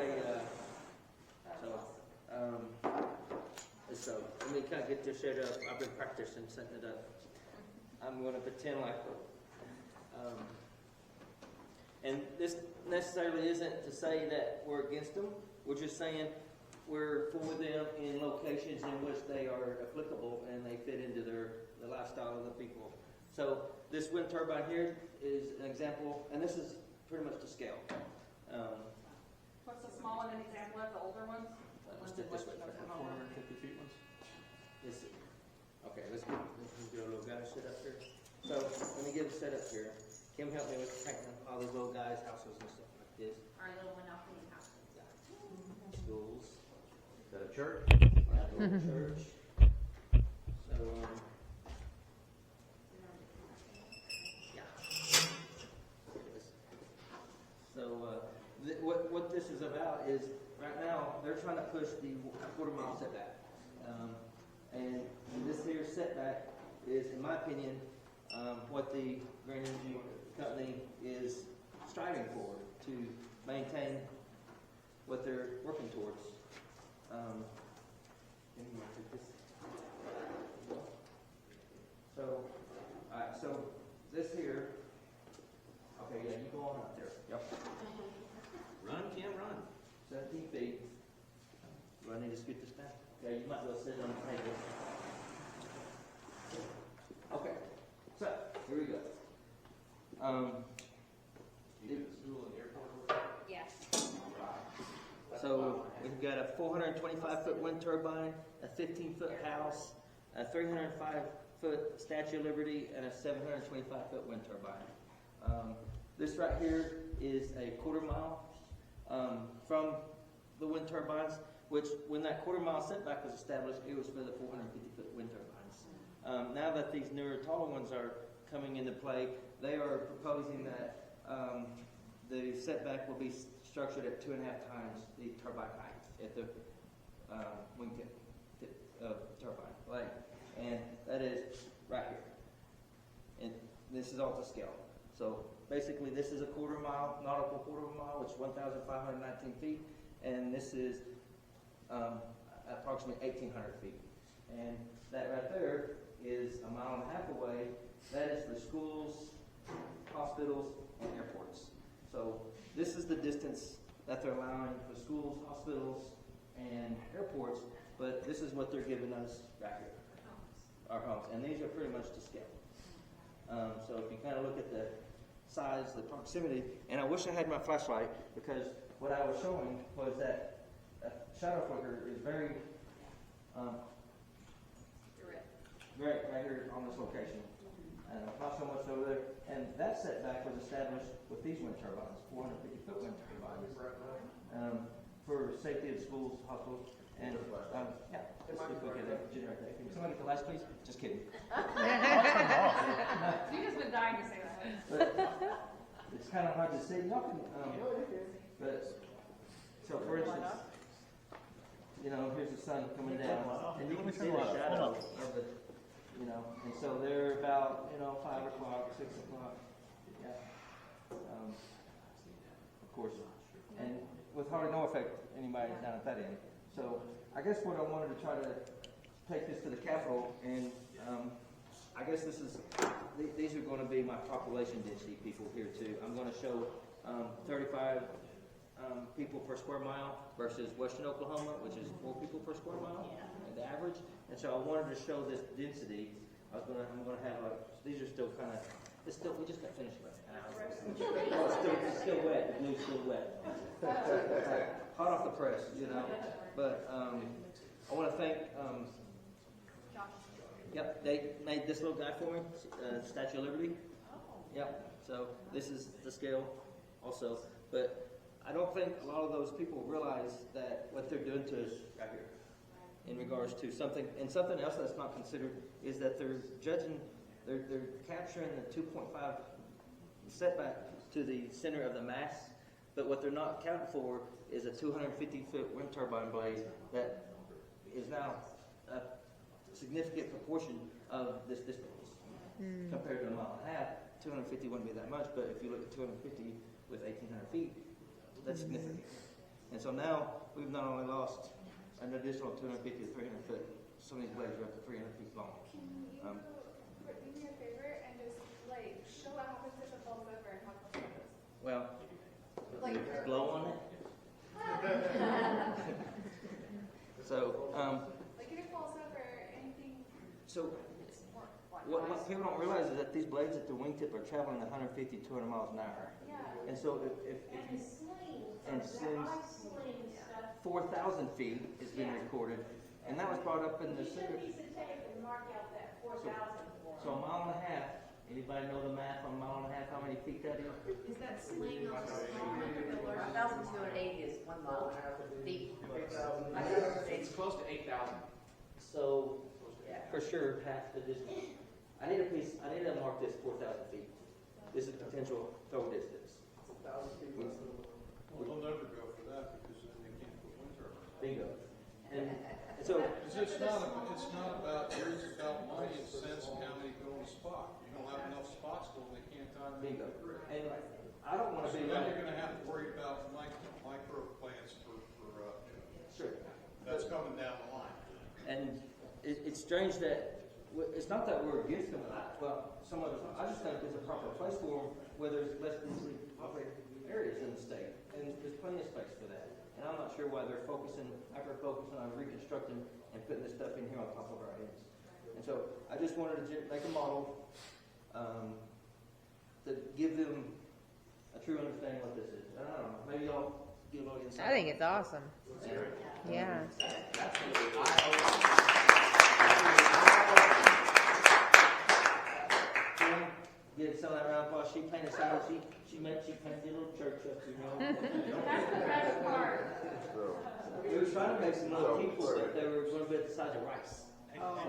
so let me kind of get this set up. I've been practicing setting it up. I'm going to pretend like, and this necessarily isn't to say that we're against them. We're just saying we're for them in locations in which they are applicable and they fit into the lifestyle of the people. So this wind turbine here is an example, and this is pretty much to scale. What's the small one, an example of the older ones? Let's do it this way. 450 feet ones. Okay, let's get a little guy set up here. So let me get it set up here. Kim, help me with connecting all these little guys' houses and stuff like this. Our little monopoly houses. Schools. Is that a church? Church. So, yeah. So, what this is about is, right now, they're trying to push the quarter-mile setback. And this here setback is, in my opinion, what the Green Energy Company is striving for, to maintain what they're working towards. So, alright, so this here, okay, yeah, you go on up there. Yep. Run, Kim, run. 17 feet. Do I need to scoot this down? Yeah, you might as well sit on the table. Okay, so here we go. You do the school and airport? Yes. So we've got a 425-foot wind turbine, a 15-foot house, a 305-foot Statue of Liberty, and a 725-foot wind turbine. This right here is a quarter-mile from the wind turbines, which when that quarter-mile setback was established, it was for the 450-foot wind turbines. Now that these newer, taller ones are coming into play, they are proposing that the setback will be structured at 2.5 times the turbine height at the wing tip of the turbine blade. And that is right here. And this is all to scale. So basically this is a quarter-mile, nautical quarter-mile, which is 1,519 feet. And this is approximately 1,800 feet. And that right there is 1.5 miles away. That is for schools, hospitals, and airports. So this is the distance that they're allowing for schools, hospitals, and airports, but this is what they're giving us back here, our homes, and these are pretty much to scale. So if you kind of look at the size, the proximity, and I wish I had my flashlight, because what I was showing was that a shadow flicker is very, right here on this location. Not so much over there. And that setback was established with these wind turbines, 450-foot wind turbines, for safety of schools, hospitals, and yeah. Let's see if we can generate that. Can somebody get the lights, please? Just kidding. You just been dying to say that. But it's kind of hard to see. Y'all can, but so for instance, you know, here's the sun coming down, and you can see the shadow of the, you know, and so they're about, 5 o'clock, 6 o'clock, yeah, of course, and with hardly no effect anybody down at that end. So I guess what I wanted to try to take this to the Capitol, and I guess these are going to be my population density people here too. I'm going to show 35 people per square mile versus Western Oklahoma, which is 4 people per square mile, the average. And so I wanted to show this density. I'm going to have these are still kind of, we just got finished with it. It's still wet. The glue's still wet. Hot off the press, But I want to thank. Yep, they made this little guy for me, Statue of Liberty. Yep. So this is the scale, also. But I don't think a lot of those people realize that what they're doing to us right here, in regards to something, and something else that's not considered is that they're judging, they're capturing the 2.5 setback to the center of the mass, but what they're not accounting for is a 250-foot wind turbine blade that is now a significant proportion of this distance compared to a mile and a half. 250 wouldn't be that much, but if you look at 250 with 1,800 feet, that's significant. And so now we've not only lost an additional 250 to 300 foot. Some of these blades are up to 300 feet long. Can you do me a favor and just show what happens if it falls over and how close it is? Well, blow on it. So, if it falls over, anything. So, what people don't realize is that these blades at the wingtip are traveling 150, 200 miles an hour. Yeah. And so, if slings, 4,000 feet has been recorded, and that was brought up in the center. So a mile and a half. Anybody know the math on a mile and a half? How many feet that is? Is that sling on the small end or the large? 1,280 is 1 mile. Feet. It's close to 8,000. So, for sure, half the distance. I need to mark this 4,000 feet. This is potential throw distance. 1,000 feet. Well, they'll never go for that because then they can't put wind turbines. Bingo. And so it's not about years, it's about money and cents and how many go on the spot. You don't have enough spots so they can't time it. Bingo. And I don't want to be then you're going to have to worry about micro plants for sure. That's coming down the line. And it's strange that it's not that we're against them. Well, some of us, I just think there's a proper place for them where there's less densely populated areas in the state, and there's plenty of space for that. And I'm not sure why they're hyper-focusing on reconstructing and putting this stuff in here on top of our heads. And so I just wanted to make a model to give them a true understanding of what this is. I don't know, maybe y'all give a little insight. I think it's awesome. Yeah. Get some of that round ball. She painted some. She painted a little church up, That's the best part. We were trying to make some little people, but they were going to be at the size of rice. The other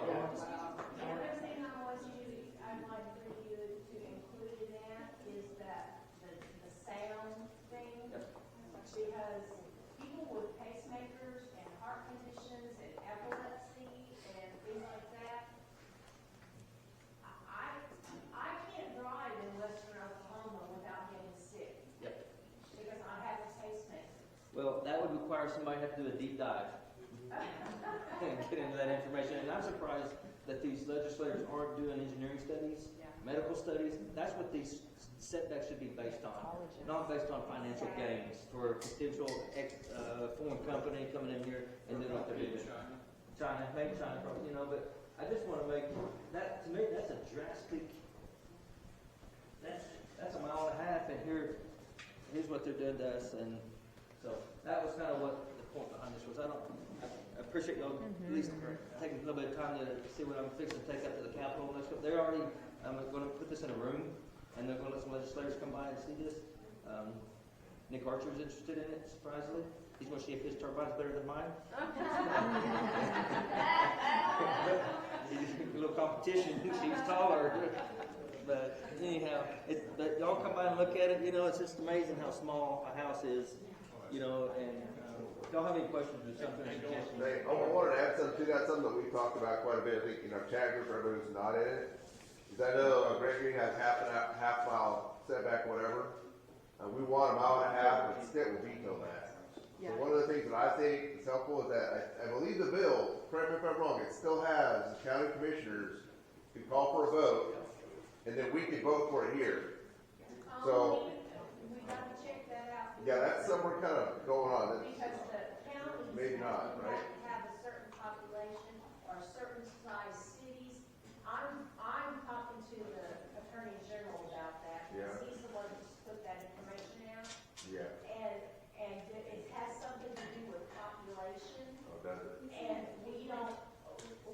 thing I'd like for you to include in that is that the sound thing, because people with pacemakers and heart conditions and epilepsy and things like that, I can't drive in Western Oklahoma without getting sick. Yep. Because I have a pacemaker. Well, that would require somebody to have to do a deep dive and get into that information. And I'm surprised that these legislators aren't doing engineering studies, medical studies. That's what these setbacks should be based on, not based on financial gains for a potential foreign company coming in here and doing what they're doing. China, maybe China, probably, but I just want to make that, to me, that's a drastic, that's a mile and a half, and here's what they're doing to us, and so that was kind of what the point behind this was. I appreciate y'all at least taking a little bit of time to see what I'm fixing to take up to the Capitol. They're already going to put this in a room, and they're going to let some legislators come by and see this. Nick Archer's interested in it, surprisingly. He's going to see if his turbine's better than mine. A little competition. She's taller. But anyhow, but y'all come by and look at it. It's just amazing how small a house is. And if y'all have any questions or something, Hey, I wanted to add something to that, something that we talked about quite a bit, I think, in our chat group, for everybody who's not in it. Is I know Gregory has half mile setback, whatever. We want a mile and a half, but the state will veto that. So one of the things that I think is helpful is that I believe the bill, correct me if I'm wrong, it still has the county commissioners can call for a vote, and then we can vote for it here. So, We gotta check that out. yeah, that's somewhere kind of going on. Because the counties Maybe not, have right? to have a certain population or certain size cities. I'm talking to the Attorney General about that. Yeah. Because he's the one who's put that information out. Yeah. And it has something to do with population. Oh, does it? And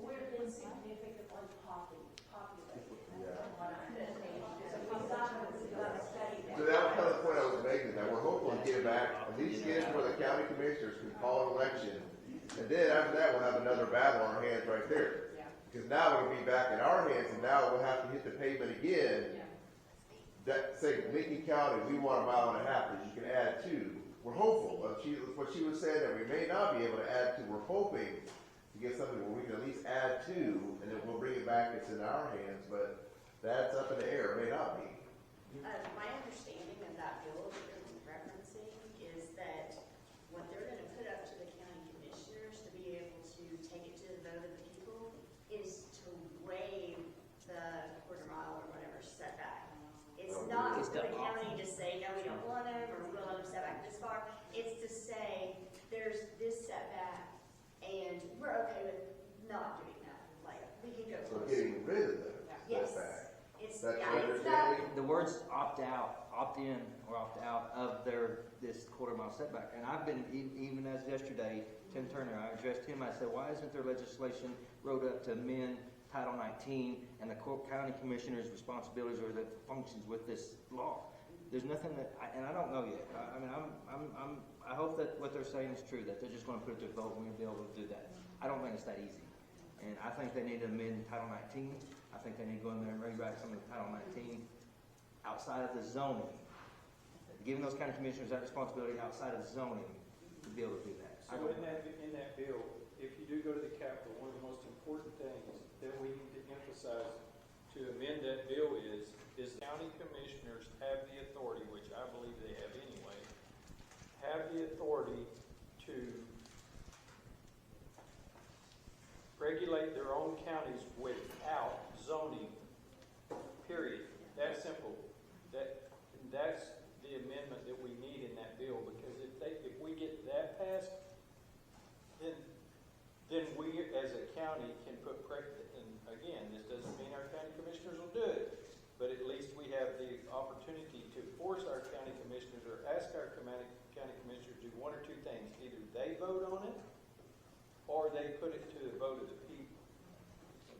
we're insignificantly populated. Yeah. From what I understand. So we've got to study that. So that was kind of the point I was making, that we're hopeful to get it back, at least get it where the county commissioners can call an election. And then after that, we'll have another battle on our hands right there. Because now we'll be back in our hands, and now we'll have to hit the pavement again. That, say, Lincoln County, we want a mile and a half, that you can add to. We're hopeful. What she was saying that we may not be able to add to, we're hoping to get something where we can at least add to, and then we'll bring it back, it's in our hands, but that's up in the air, it may not be. My understanding of that bill that you're referencing is that what they're going to put up to the county commissioners to be able to take it to the vote of the people is to waive the quarter mile or whatever setback. It's not for the county to say, no, we don't want them, or we don't want them set back this far. It's to say, there's this setback, and we're okay with not doing that. Like, we can go So closer. getting rid of the Yes. setback. It's, That's yeah, your it's not, understanding? the words opt out, opt in, or opt out of this quarter mile setback. And I've been, even as yesterday, Tim Turner, I addressed him, I said, why isn't there legislation wrote up to amend Title 19 and the county commissioner's responsibilities or the functions with this law? There's nothing that, and I don't know yet. I hope that what they're saying is true, that they're just going to put it to a vote and we'll be able to do that. I don't think it's that easy. And I think they need to amend Title 19. I think they need to go in there and rewrite some of the Title 19 outside of the zoning. Giving those county commissioners that responsibility outside of the zoning to be able to do that. So in that bill, if you do go to the Capitol, one of the most important things that we need to emphasize to amend that bill is county commissioners have the authority, which I believe they have anyway, have the authority to regulate their own counties without zoning, period. That's simple. That's the amendment that we need in that bill, because if we get that passed, then we as a county can put pressure, and again, this doesn't mean our county commissioners will do it, but at least we have the opportunity to force our county commissioners or ask our county commissioners to do one or two things. Either they vote on it, or they put it to the vote of the people.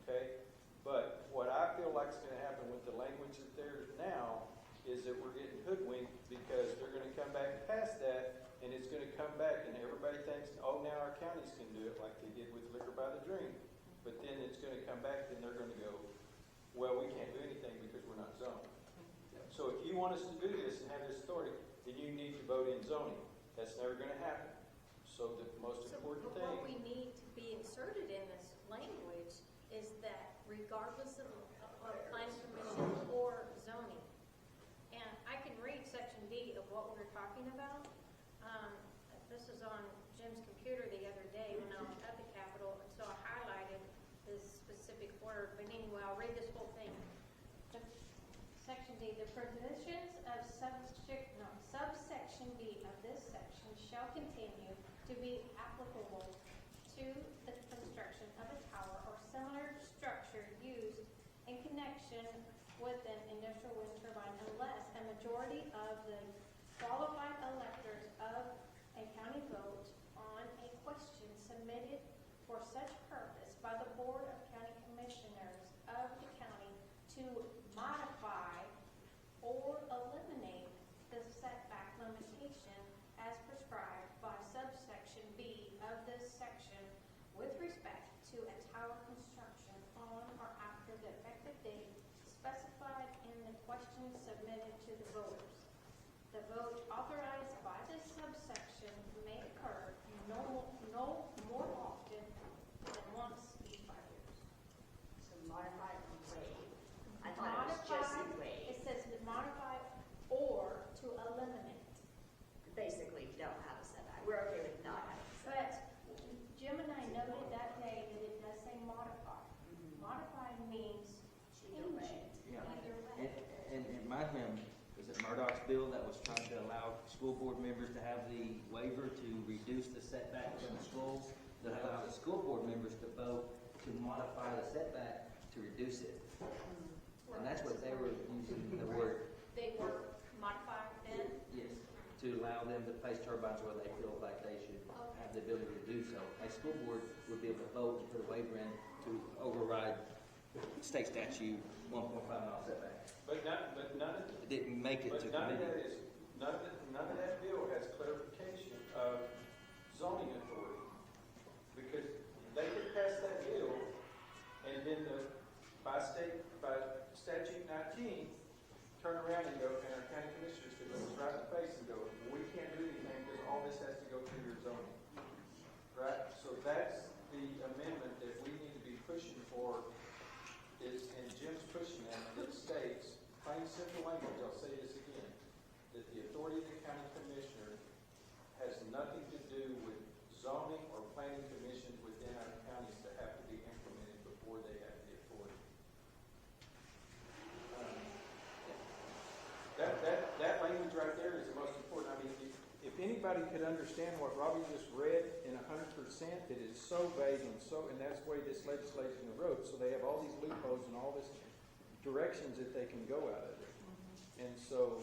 Okay? But what I feel like is going to happen with the language that there's now is that we're getting hoodwinked, because they're going to come back past that, and it's going to come back, and everybody thinks, oh, now our counties can do it like they did with Liquor by the Dream. But then it's going to come back, and they're going to go, well, we can't do anything because we're not zoned. So if you want us to do this and have this authority, then you need to vote in zoning. That's never going to happen. So the most important thing. What we need to be inserted in this language is that regardless of planning commission or zoning, and I can read section D of what we're talking about. This is on Jim's computer the other day when I was at the Capitol, and so I highlighted this specific word. But anyway, I'll read this whole thing. Section D, the provisions of subsection B of this section shall continue to be applicable to the construction of a tower or similar structure used in connection with an industrial wind turbine unless a majority of the qualified electors of a county vote on a question submitted for such purpose by the Board of County Commissioners of the county to modify or eliminate the setback limitation as prescribed by subsection B of this section with respect to a tower construction on or after the effective date specified in the question submitted to the voters. The vote authorized by this subsection may occur no more often than once each 5 years. So modify and waive. I thought it was just a waive. It says to modify or to eliminate. Basically, you don't have a setback. We're okay with not having a setback. But Jim and I noted that day that it does say modify. Modify means Either way. Yeah. either way. And it reminds me of, is it Murdoch's bill that was trying to allow school board members to have the waiver to reduce the setback from the schools, that allowed the school board members to vote to modify the setback to reduce it. And that's what they were using the word, They were modified then? yes, to allow them to place turbines where they feel like they should have the ability to do so. A school board would be able to vote and put a waiver in to override state statute 1.5 mile setback. But none of, It didn't make it to none of committee. that is, none of that bill has clarification of zoning authority. Because they could pass that bill, and then by statute 19, turn around and go, and our county commissioners could look us right in the face and go, we can't do anything because all this has to go through your zoning. Right? So that's the amendment that we need to be pushing for, is, and Jim's pushing that, it states, plain simple language, I'll say this again, that the authority of the county commissioner has nothing to do with zoning or planning commissions within our counties that have to be implemented before they have the authority. That language right there is the most important. I mean, if anybody could understand what Robbie just read in 100%, it is so vague and that's the way this legislation wrote. So they have all these loopholes and all this directions that they can go out of it. And so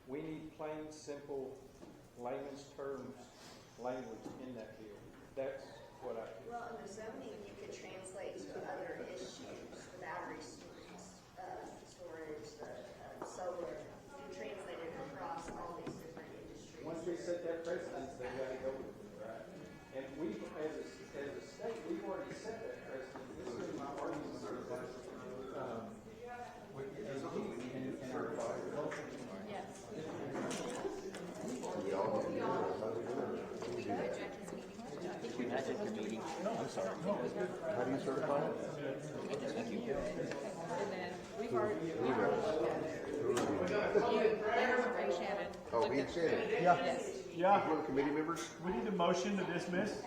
we need plain, simple, layman's terms language in that bill. That's what I feel. Well, in the zoning, you could translate to other issues, the battery storage, the solar. You can translate it across all these different industries. Once we set that precedent, they got to go with it, right? And we, as a state, we've already set that precedent. This is my argument for that. Yes. We all need to do We had it in meeting. I'm sorry. How do you certify it? And then we've already Shannon. Oh, me and Shannon. Yeah. Yes. Yeah, One of the committee members? we need a motion to dismiss.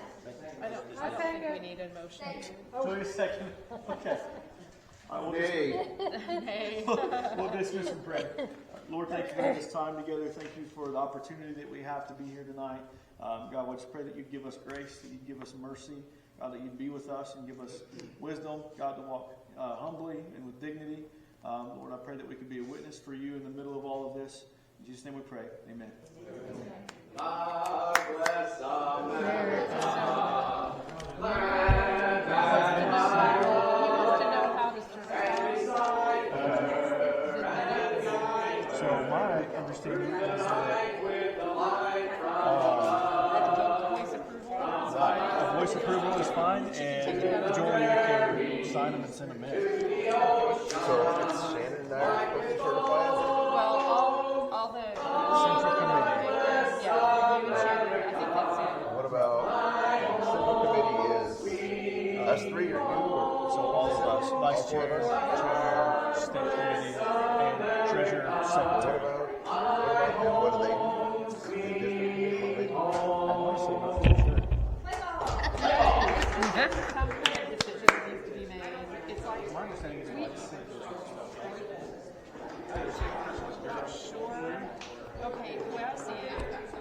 I don't think we need a motion. Wait a second. Okay. All right, Nay. Hey. we'll dismiss and pray. Lord, thank you for this time together. Thank you for the opportunity that we have to be here tonight. God, I just pray that you'd give us grace, that you'd give us mercy, God, that you'd be with us and give us wisdom, God, to walk humbly and with dignity. Lord, I pray that we could be a witness for you in the middle of all of this. In Jesus' name we pray. Amen. God bless America. So my understanding is that voice approval is fine, and majority can sign them and send them in. So it's Shannon and I are supposed to certify it? Well, all the Central committee. yeah, you and Shannon, I think that's it. What about, central committee is us three or you or? So all of us, vice chair, chair, state committee, and treasurer, What secretary. about them? What do they do? Some kind of decision needs to be made. It's like My understanding is we, like Okay, the way I see it,